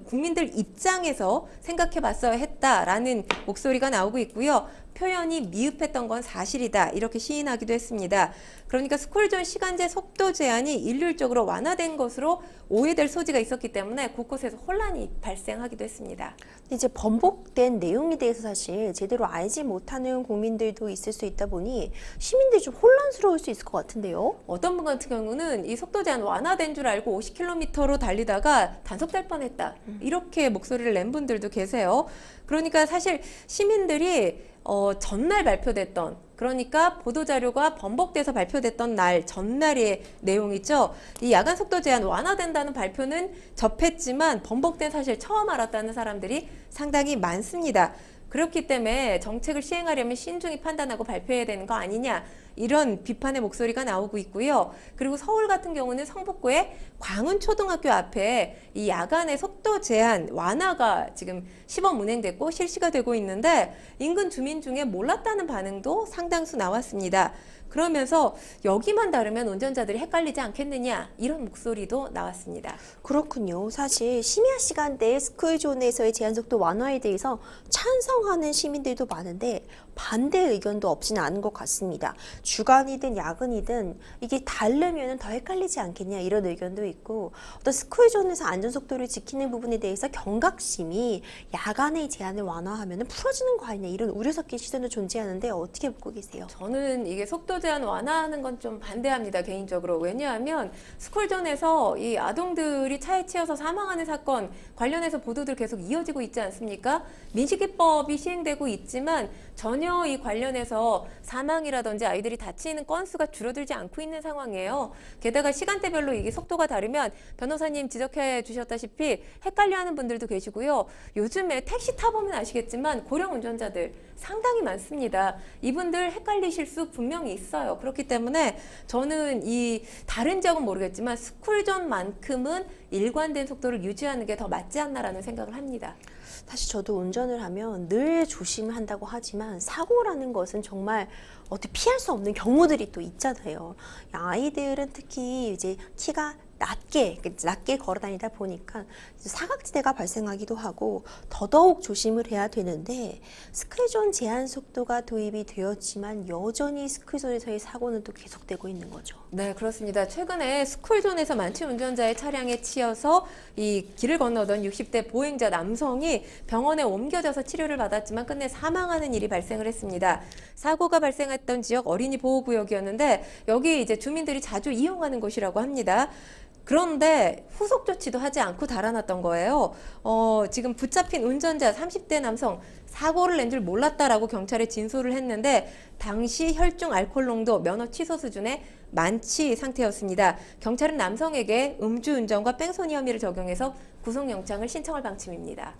국민들 입장에서 생각해 봤어야 했다라는 목소리가 나오고 있고요. 표현이 미흡했던 건 사실이다. 이렇게 시인하기도 했습니다. 그러니까 스쿨존 시간제 속도 제한이 일률적으로 완화된 것으로 오해될 소지가 있었기 때문에 곳곳에서 혼란이 발생하기도 했습니다. 이제 번복된 내용에 대해서 사실 제대로 알지 못하는 국민들도 있을 수 있다 보니 시민들이 좀 혼란스러울 수 있을 것 같은데요. 어떤 분 같은 경우는 이 속도 제한 완화된 줄 알고 50km로 달리다가 단속될 뻔했다. 이렇게 목소리를 낸 분들도 계세요. 그러니까 사실 시민들이 전날 발표됐던, 그러니까 보도자료가 번복돼서 발표됐던 날 전날의 내용이죠. 이 야간 속도 제한 완화된다는 발표는 접했지만 번복된 사실 처음 알았다는 사람들이 상당히 많습니다. 그렇기 때문에 정책을 시행하려면 신중히 판단하고 발표해야 되는 거 아니냐, 이런 비판의 목소리가 나오고 있고요. 그리고 서울 같은 경우는 성북구의 광운초등학교 앞에 이 야간의 속도 제한 완화가 지금 시범 운행됐고 실시가 되고 있는데 인근 주민 중에 몰랐다는 반응도 상당수 나왔습니다. 그러면서 여기만 다르면 운전자들이 헷갈리지 않겠느냐, 이런 목소리도 나왔습니다. 그렇군요. 사실 심야 시간대에 스쿨존에서의 제한속도 완화에 대해서 찬성하는 시민들도 많은데 반대 의견도 없지는 않은 것 같습니다. 주간이든 야근이든 이게 다르면 더 헷갈리지 않겠냐, 이런 의견도 있고, 어떤 스쿨존에서 안전속도를 지키는 부분에 대해서 경각심이 야간의 제한을 완화하면 풀어지는 거 아니냐, 이런 우려 섞인 시선도 존재하는데 어떻게 보고 계세요? 저는 이게 속도 제한 완화하는 건 좀 반대합니다, 개인적으로. 왜냐하면 스쿨존에서 이 아동들이 차에 치여서 사망하는 사건 관련해서 보도들 계속 이어지고 있지 않습니까? 민식이법이 시행되고 있지만 전혀 이 관련해서 사망이라든지 아이들이 다치는 건수가 줄어들지 않고 있는 상황이에요. 게다가 시간대별로 이게 속도가 다르면 변호사님 지적해 주셨다시피 헷갈려하는 분들도 계시고요. 요즘에 택시 타보면 아시겠지만 고령 운전자들 상당히 많습니다. 이분들 헷갈리실 수 분명히 있어요. 그렇기 때문에 저는 이 다른 지역은 모르겠지만 스쿨존만큼은 일관된 속도를 유지하는 게 더 맞지 않나라는 생각을 합니다. 사실 저도 운전을 하면 늘 조심을 한다고 하지만 사고라는 것은 정말 어떻게 피할 수 없는 경우들이 또 있잖아요. 아이들은 특히 이제 키가 낮게 걸어 다니다 보니까 사각지대가 발생하기도 하고 더더욱 조심을 해야 되는데, 스쿨존 제한 속도가 도입이 되었지만 여전히 스쿨존에서의 사고는 또 계속되고 있는 거죠. 네, 그렇습니다. 최근에 스쿨존에서 만취 운전자의 차량에 치여서 이 길을 건너던 60대 보행자 남성이 병원에 옮겨져서 치료를 받았지만 끝내 사망하는 일이 발생을 했습니다. 사고가 발생했던 지역 어린이 보호구역이었는데 여기 이제 주민들이 자주 이용하는 곳이라고 합니다. 그런데 후속 조치도 하지 않고 달아났던 거예요. 지금 붙잡힌 운전자 30대 남성, 사고를 낸 줄 몰랐다라고 경찰에 진술을 했는데 당시 혈중 알코올 농도 면허 취소 수준의 만취 상태였습니다. 경찰은 남성에게 음주운전과 뺑소니 혐의를 적용해서 구속영장을 신청할 방침입니다.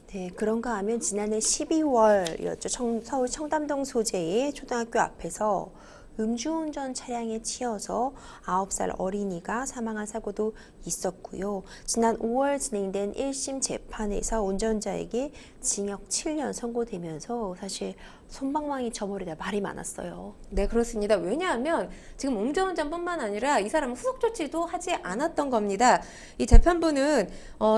네, 그런가 하면 지난해 12월이었죠. 서울 청담동 소재의 초등학교 앞에서 음주운전 차량에 치여서 9살 어린이가 사망한 사고도 있었고요. 지난 5월 진행된 1심 재판에서 운전자에게 징역 7년 선고되면서 사실 솜방망이 쳐버리다 말이 많았어요. 네, 그렇습니다. 왜냐하면 지금 음주운전뿐만 아니라 이 사람은 후속 조치도 하지 않았던 겁니다. 이 재판부는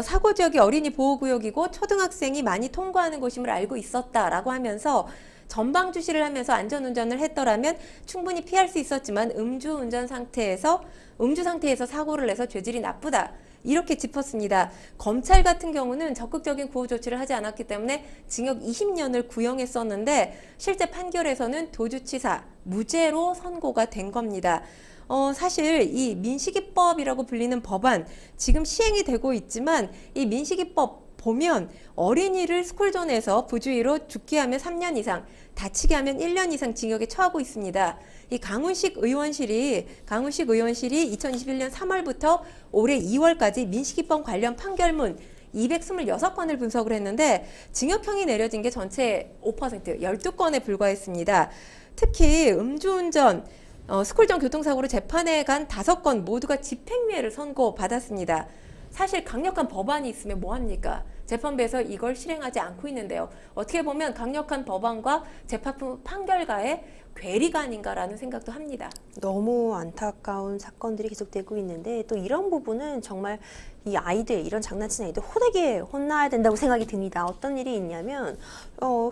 사고 지역이 어린이 보호구역이고 초등학생이 많이 통과하는 곳임을 알고 있었다라고 하면서 전방 주시를 하면서 안전운전을 했더라면 충분히 피할 수 있었지만 음주 상태에서 사고를 내서 죄질이 나쁘다, 이렇게 짚었습니다. 검찰 같은 경우는 적극적인 구호 조치를 하지 않았기 때문에 징역 20년을 구형했었는데 실제 판결에서는 도주치사 무죄로 선고가 된 겁니다. 사실 이 민식이법이라고 불리는 법안 지금 시행이 되고 있지만 이 민식이법 보면 어린이를 스쿨존에서 부주의로 죽게 하면 3년 이상, 다치게 하면 1년 이상 징역에 처하고 있습니다. 이 강훈식 의원실이 2021년 3월부터 올해 2월까지 민식이법 관련 판결문 226건을 분석을 했는데 징역형이 내려진 게 전체 5%, 12건에 불과했습니다. 특히 음주운전, 스쿨존 교통사고로 재판에 간 5건 모두가 집행유예를 선고받았습니다. 사실 강력한 법안이 있으면 뭐합니까? 재판부에서 이걸 실행하지 않고 있는데요. 어떻게 보면 강력한 법안과 재판부 판결과의 괴리가 아닌가라는 생각도 합니다. 너무 안타까운 사건들이 계속되고 있는데 또 이런 부분은 정말 이 아이들, 이런 장난치는 아이들 호되게 혼나야 된다고 생각이 듭니다. 어떤 일이 있냐면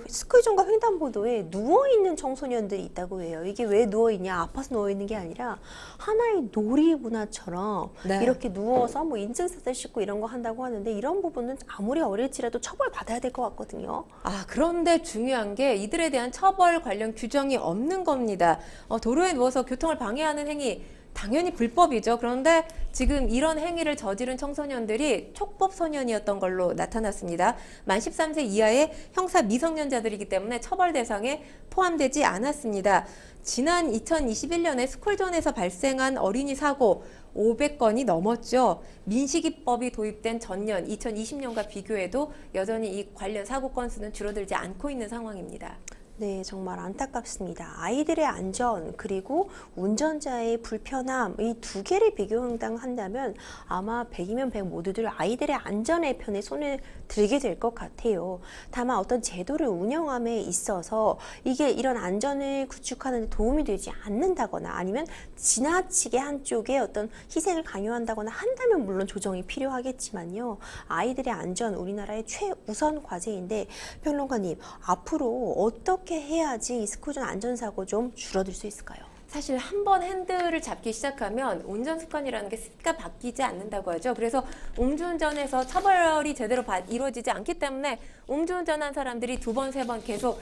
스쿨존과 횡단보도에 누워있는 청소년들이 있다고 해요. 이게 왜 누워있냐, 아파서 누워있는 게 아니라 하나의 놀이문화처럼 네. 이렇게 누워서 뭐 인증샷을 싣고 이런 거 한다고 하는데 이런 부분은 아무리 어릴지라도 처벌받아야 될 것 같거든요. 그런데 중요한 게 이들에 대한 처벌 관련 규정이 없는 겁니다. 도로에 누워서 교통을 방해하는 행위 당연히 불법이죠. 그런데 지금 이런 행위를 저지른 청소년들이 촉법 소년이었던 걸로 나타났습니다. 만 13세 이하의 형사 미성년자들이기 때문에 처벌 대상에 포함되지 않았습니다. 지난 2021년에 스쿨존에서 발생한 어린이 사고 500건이 넘었죠. 민식이법이 도입된 전년 2020년과 비교해도 여전히 이 관련 사고 건수는 줄어들지 않고 있는 상황입니다. 네, 정말 안타깝습니다. 아이들의 안전 그리고 운전자의 불편함 이 두 개를 비교한다면 아마 100이면 100 모두들 아이들의 안전의 편에 손을 들게 될 것 같아요. 다만 어떤 제도를 운영함에 있어서 이게 이런 안전을 구축하는 데 도움이 되지 않는다거나 아니면 지나치게 한쪽에 어떤 희생을 강요한다거나 한다면 물론 조정이 필요하겠지만요. 아이들의 안전 우리나라의 최우선 과제인데 평론가님 앞으로 어떻게 해야지 이 스쿨존 안전사고 좀 줄어들 수 있을까요? 사실 한 번 핸들을 잡기 시작하면 운전 습관이라는 게 습관 바뀌지 않는다고 하죠. 그래서 음주운전에서 처벌이 제대로 이루어지지 않기 때문에 음주운전한 사람들이 두 번, 세 번 계속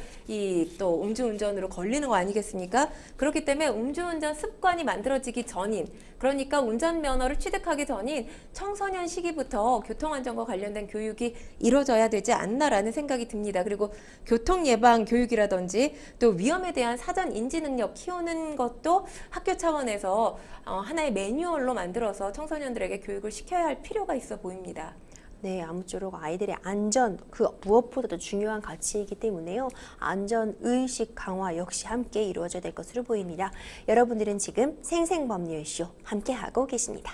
또 음주운전으로 걸리는 거 아니겠습니까? 그렇기 때문에 음주운전 습관이 만들어지기 전인, 그러니까 운전면허를 취득하기 전인 청소년 시기부터 교통안전과 관련된 교육이 이루어져야 되지 않나라는 생각이 듭니다. 그리고 교통예방 교육이라든지 또 위험에 대한 사전 인지 능력 키우는 것도 학교 차원에서 하나의 매뉴얼로 만들어서 청소년들에게 교육을 시켜야 할 필요가 있어 보입니다. 네, 아무쪼록 아이들의 안전, 그 무엇보다도 중요한 가치이기 때문에요. 안전의식 강화 역시 함께 이루어져야 될 것으로 보입니다. 여러분들은 지금 생생법률쇼 함께하고 계십니다.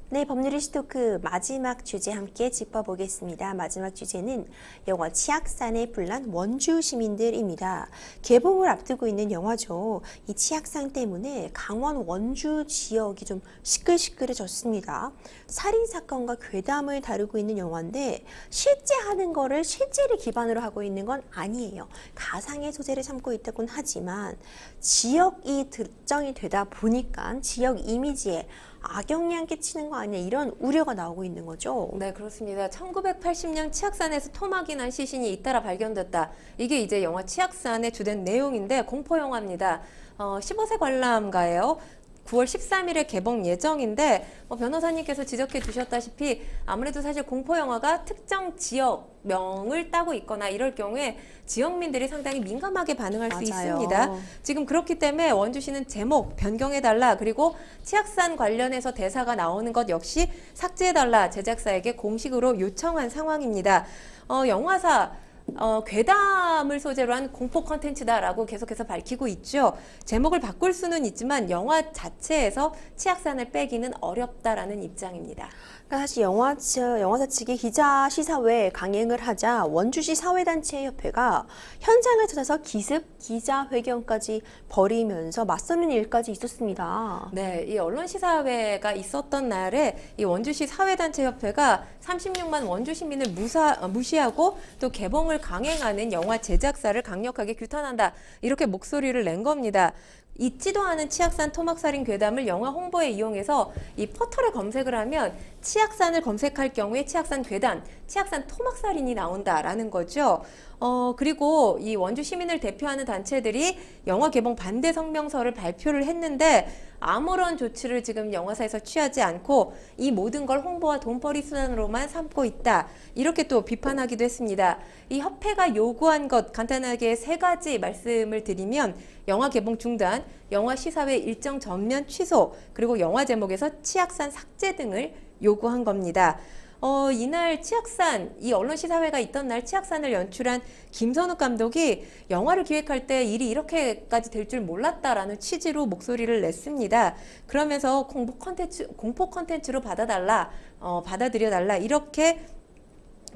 네, 법률 이슈 토크 마지막 주제 함께 짚어보겠습니다. 마지막 주제는 영화 치악산의 불난 원주 시민들입니다. 개봉을 앞두고 있는 영화죠. 이 치악산 때문에 강원 원주 지역이 좀 시끌시끌해졌습니다. 살인사건과 괴담을 다루고 있는 영화인데 실제 하는 거를 실제를 기반으로 하고 있는 건 아니에요. 가상의 소재를 삼고 있다곤 하지만 지역이 특정이 되다 보니까 지역 이미지에 악영향 끼치는 거 아니냐 이런 우려가 나오고 있는 거죠. 네, 그렇습니다. 1980년 치악산에서 토막이 난 시신이 잇따라 발견됐다. 이게 이제 영화 치악산의 주된 내용인데 공포 영화입니다. 15세 관람가예요. 9월 13일에 개봉 예정인데 변호사님께서 지적해 주셨다시피 아무래도 사실 공포 영화가 특정 지역명을 따고 있거나 이럴 경우에 지역민들이 상당히 민감하게 반응할 수 있습니다. 지금 그렇기 때문에 원주시는 제목 변경해달라, 그리고 치악산 관련해서 대사가 나오는 것 역시 삭제해달라 제작사에게 공식으로 요청한 상황입니다. 영화사 괴담을 소재로 한 공포 컨텐츠다라고 계속해서 밝히고 있죠. 제목을 바꿀 수는 있지만 영화 자체에서 치악산을 빼기는 어렵다라는 입장입니다. 사실 영화사 측이 기자 시사회 강행을 하자 원주시 사회단체협회가 현장을 찾아서 기습 기자회견까지 벌이면서 맞서는 일까지 있었습니다. 네, 이 언론 시사회가 있었던 날에 이 원주시 사회단체협회가 36만 원주 시민을 무시하고 또 개봉을 강행하는 영화 제작사를 강력하게 규탄한다, 이렇게 목소리를 낸 겁니다. 잊지도 않은 치악산 토막살인 괴담을 영화 홍보에 이용해서 이 포털에 검색을 하면 치악산을 검색할 경우에 치악산 괴담, 치악산 토막살인이 나온다라는 거죠. 그리고 이 원주 시민을 대표하는 단체들이 영화 개봉 반대 성명서를 발표를 했는데 아무런 조치를 지금 영화사에서 취하지 않고 이 모든 걸 홍보와 돈벌이 수단으로만 삼고 있다, 이렇게 또 비판하기도 했습니다. 이 협회가 요구한 것 간단하게 세 가지 말씀을 드리면 영화 개봉 중단, 영화 시사회 일정 전면 취소, 그리고 영화 제목에서 치악산 삭제 등을 요구한 겁니다. 이날 치악산, 이 언론 시사회가 있던 날 치악산을 연출한 김선욱 감독이 영화를 기획할 때 일이 이렇게까지 될 줄 몰랐다라는 취지로 목소리를 냈습니다. 그러면서 공포 콘텐츠로 받아들여달라 이렇게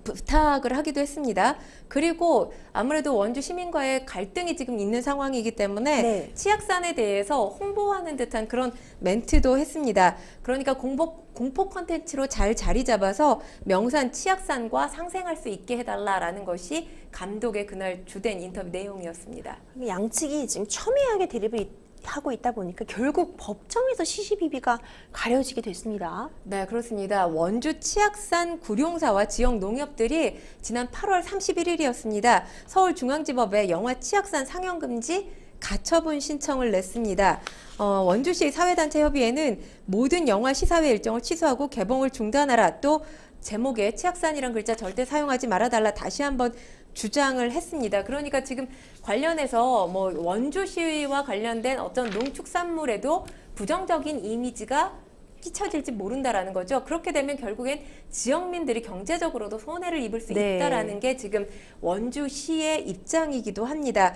부탁을 하기도 했습니다. 그리고 아무래도 원주 시민과의 갈등이 지금 있는 상황이기 때문에 네. 치악산에 대해서 홍보하는 듯한 그런 멘트도 했습니다. 그러니까 공포 콘텐츠로 잘 자리 잡아서 명산 치악산과 상생할 수 있게 해달라라는 것이 감독의 그날 주된 인터뷰 내용이었습니다. 양측이 지금 첨예하게 대립을 하고 있다 보니까 결국 법정에서 시시비비가 가려지게 됐습니다. 네, 그렇습니다. 원주 치악산 구룡사와 지역 농협들이 지난 8월 31일이었습니다. 서울중앙지법에 영화 치악산 상영금지 가처분 신청을 냈습니다. 원주시 사회단체 협의회는 모든 영화 시사회 일정을 취소하고 개봉을 중단하라, 또 제목에 치악산이란 글자 절대 사용하지 말아달라 다시 한번 주장을 했습니다. 그러니까 지금 관련해서 뭐 원주시와 관련된 어떤 농축산물에도 부정적인 이미지가 끼쳐질지 모른다라는 거죠. 그렇게 되면 결국엔 지역민들이 경제적으로도 손해를 입을 수 네. 있다라는 게 지금 원주시의 입장이기도 합니다.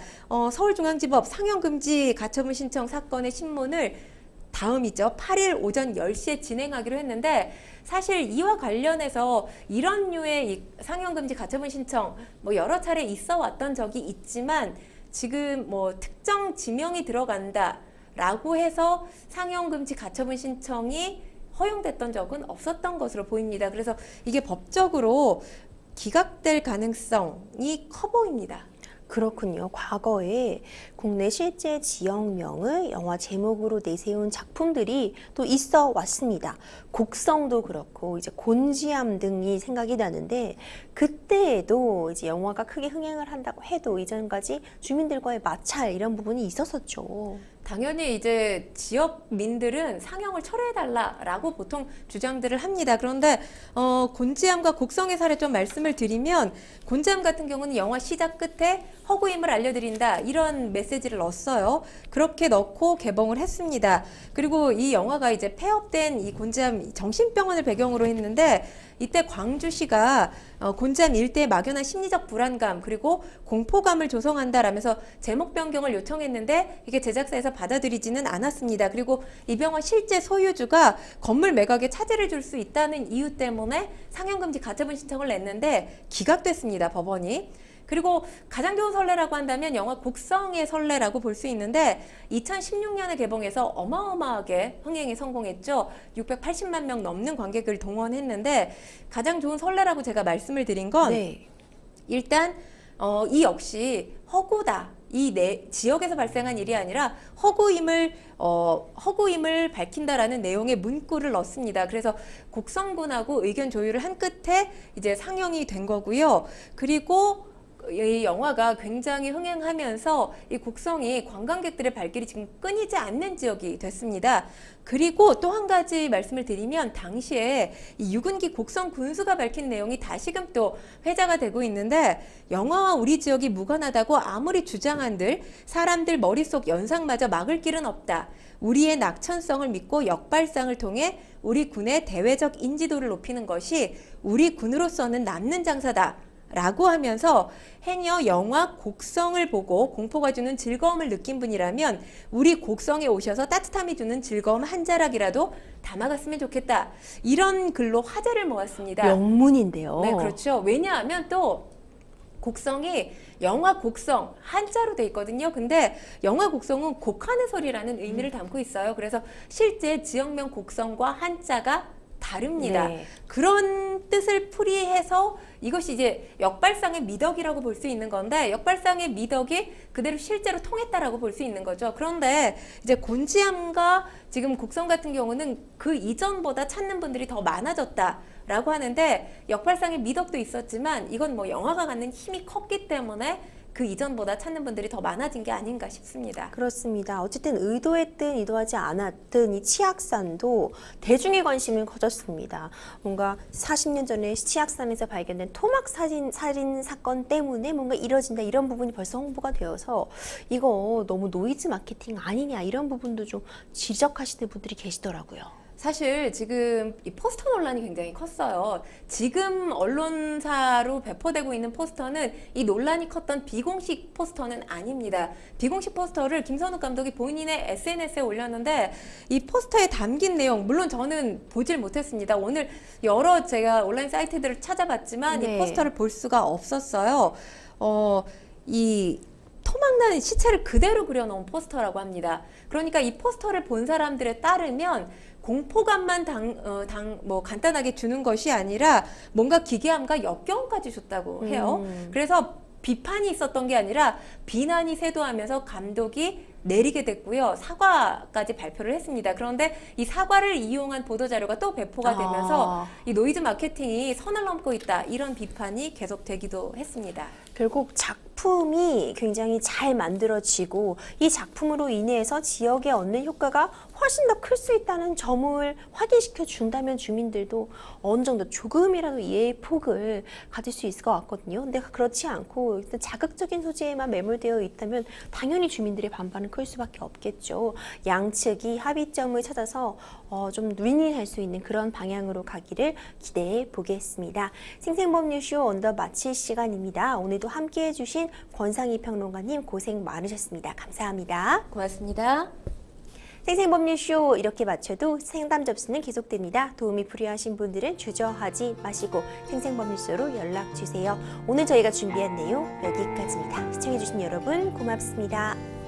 서울중앙지법 상영금지 가처분 신청 사건의 신문을 다음이죠. 8일 오전 10시에 진행하기로 했는데, 사실 이와 관련해서 이런 류의 이 상영금지 가처분 신청 뭐 여러 차례 있어 왔던 적이 있지만, 지금 뭐 특정 지명이 들어간다라고 해서 상영금지 가처분 신청이 허용됐던 적은 없었던 것으로 보입니다. 그래서 이게 법적으로 기각될 가능성이 커 보입니다. 그렇군요. 과거에 국내 실제 지역명을 영화 제목으로 내세운 작품들이 또 있어 왔습니다. 곡성도 그렇고 이제 곤지암 등이 생각이 나는데, 그때에도 이제 영화가 크게 흥행을 한다고 해도 이전까지 주민들과의 마찰 이런 부분이 있었었죠. 당연히 이제 지역민들은 상영을 철회해달라라고 보통 주장들을 합니다. 그런데 곤지암과 곡성의 사례 좀 말씀을 드리면, 곤지암 같은 경우는 영화 시작 끝에 허구임을 알려드린다 이런 메시지를 넣었어요. 그렇게 넣고 개봉을 했습니다. 그리고 이 영화가 이제 폐업된 이 곤지암 정신병원을 배경으로 했는데, 이때 광주시가 곤지암 일대에 막연한 심리적 불안감 그리고 공포감을 조성한다라면서 제목 변경을 요청했는데 이게 제작사에서 받아들이지는 않았습니다. 그리고 이 병원 실제 소유주가 건물 매각에 차질을 줄 수 있다는 이유 때문에 상영금지 가처분 신청을 냈는데 기각됐습니다, 법원이. 그리고 가장 좋은 선례라고 한다면 영화 곡성의 선례라고 볼 수 있는데, 2016년에 개봉해서 어마어마하게 흥행에 성공했죠. 680만 명 넘는 관객을 동원했는데, 가장 좋은 선례라고 제가 말씀을 드린 건 네. 일단 이 역시 허구다. 이 지역에서 발생한 일이 아니라 허구임을 밝힌다라는 내용의 문구를 넣습니다. 그래서 곡성군하고 의견 조율을 한 끝에 이제 상영이 된 거고요. 그리고 이 영화가 굉장히 흥행하면서 이 곡성이 관광객들의 발길이 지금 끊이지 않는 지역이 됐습니다. 그리고 또 한 가지 말씀을 드리면, 당시에 이 유군기 곡성 군수가 밝힌 내용이 다시금 또 회자가 되고 있는데, 영화와 우리 지역이 무관하다고 아무리 주장한들 사람들 머릿속 연상마저 막을 길은 없다. 우리의 낙천성을 믿고 역발상을 통해 우리 군의 대외적 인지도를 높이는 것이 우리 군으로서는 남는 장사다 라고 하면서, 행여 영화 곡성을 보고 공포가 주는 즐거움을 느낀 분이라면 우리 곡성에 오셔서 따뜻함이 주는 즐거움 한 자락이라도 담아갔으면 좋겠다. 이런 글로 화제를 모았습니다. 영문인데요. 네, 그렇죠. 왜냐하면 또 곡성이 영화 곡성 한자로 돼 있거든요. 근데 영화 곡성은 곡하는 소리라는 의미를 담고 있어요. 그래서 실제 지역명 곡성과 한자가 다릅니다. 네. 그런 뜻을 풀이해서 이것이 이제 역발상의 미덕이라고 볼 수 있는 건데, 역발상의 미덕이 그대로 실제로 통했다라고 볼 수 있는 거죠. 그런데 이제 곤지암과 지금 곡성 같은 경우는 그 이전보다 찾는 분들이 더 많아졌다라고 하는데, 역발상의 미덕도 있었지만 이건 뭐 영화가 갖는 힘이 컸기 때문에 그 이전보다 찾는 분들이 더 많아진 게 아닌가 싶습니다. 그렇습니다. 어쨌든 의도했든 의도하지 않았든 이 치악산도 대중의 관심을 가졌습니다. 뭔가 40년 전에 치악산에서 발견된 토막 살인 사건 때문에 뭔가 이뤄진다, 이런 부분이 벌써 홍보가 되어서 이거 너무 노이즈 마케팅 아니냐, 이런 부분도 좀 지적하시는 분들이 계시더라고요. 사실 지금 이 포스터 논란이 굉장히 컸어요. 지금 언론사로 배포되고 있는 포스터는 이 논란이 컸던 비공식 포스터는 아닙니다. 비공식 포스터를 김선욱 감독이 본인의 SNS에 올렸는데 이 포스터에 담긴 내용, 물론 저는 보질 못했습니다. 오늘 여러 제가 온라인 사이트들을 찾아봤지만 네. 이 포스터를 볼 수가 없었어요. 이 토막난 시체를 그대로 그려놓은 포스터라고 합니다. 그러니까 이 포스터를 본 사람들에 따르면 공포감만 뭐 간단하게 주는 것이 아니라 뭔가 기괴함과 역겨움까지 줬다고 해요. 그래서 비판이 있었던 게 아니라 비난이 쇄도하면서 감독이 내리게 됐고요. 사과까지 발표를 했습니다. 그런데 이 사과를 이용한 보도자료가 또 배포가 되면서 이 노이즈 마케팅이 선을 넘고 있다. 이런 비판이 계속되기도 했습니다. 결국 작품이 굉장히 잘 만들어지고 이 작품으로 인해서 지역에 얻는 효과가 훨씬 더 클 수 있다는 점을 확인시켜 준다면 주민들도 어느 정도 조금이라도 이해의 폭을 가질 수 있을 것 같거든요. 근데 그렇지 않고 일단 자극적인 소재에만 매몰되어 있다면 당연히 주민들의 반발은 클 수밖에 없겠죠. 양측이 합의점을 찾아서 좀 윈윈할 수 있는 그런 방향으로 가기를 기대해 보겠습니다. 생생법률쇼 언더 마칠 시간입니다. 오늘도 함께해 주신 권상희 평론가님 고생 많으셨습니다. 감사합니다. 고맙습니다. 생생법률쇼 이렇게 마쳐도 상담 접수는 계속됩니다. 도움이 필요하신 분들은 주저하지 마시고 생생법률소로 연락주세요. 오늘 저희가 준비한 내용 여기까지입니다. 시청해주신 여러분 고맙습니다.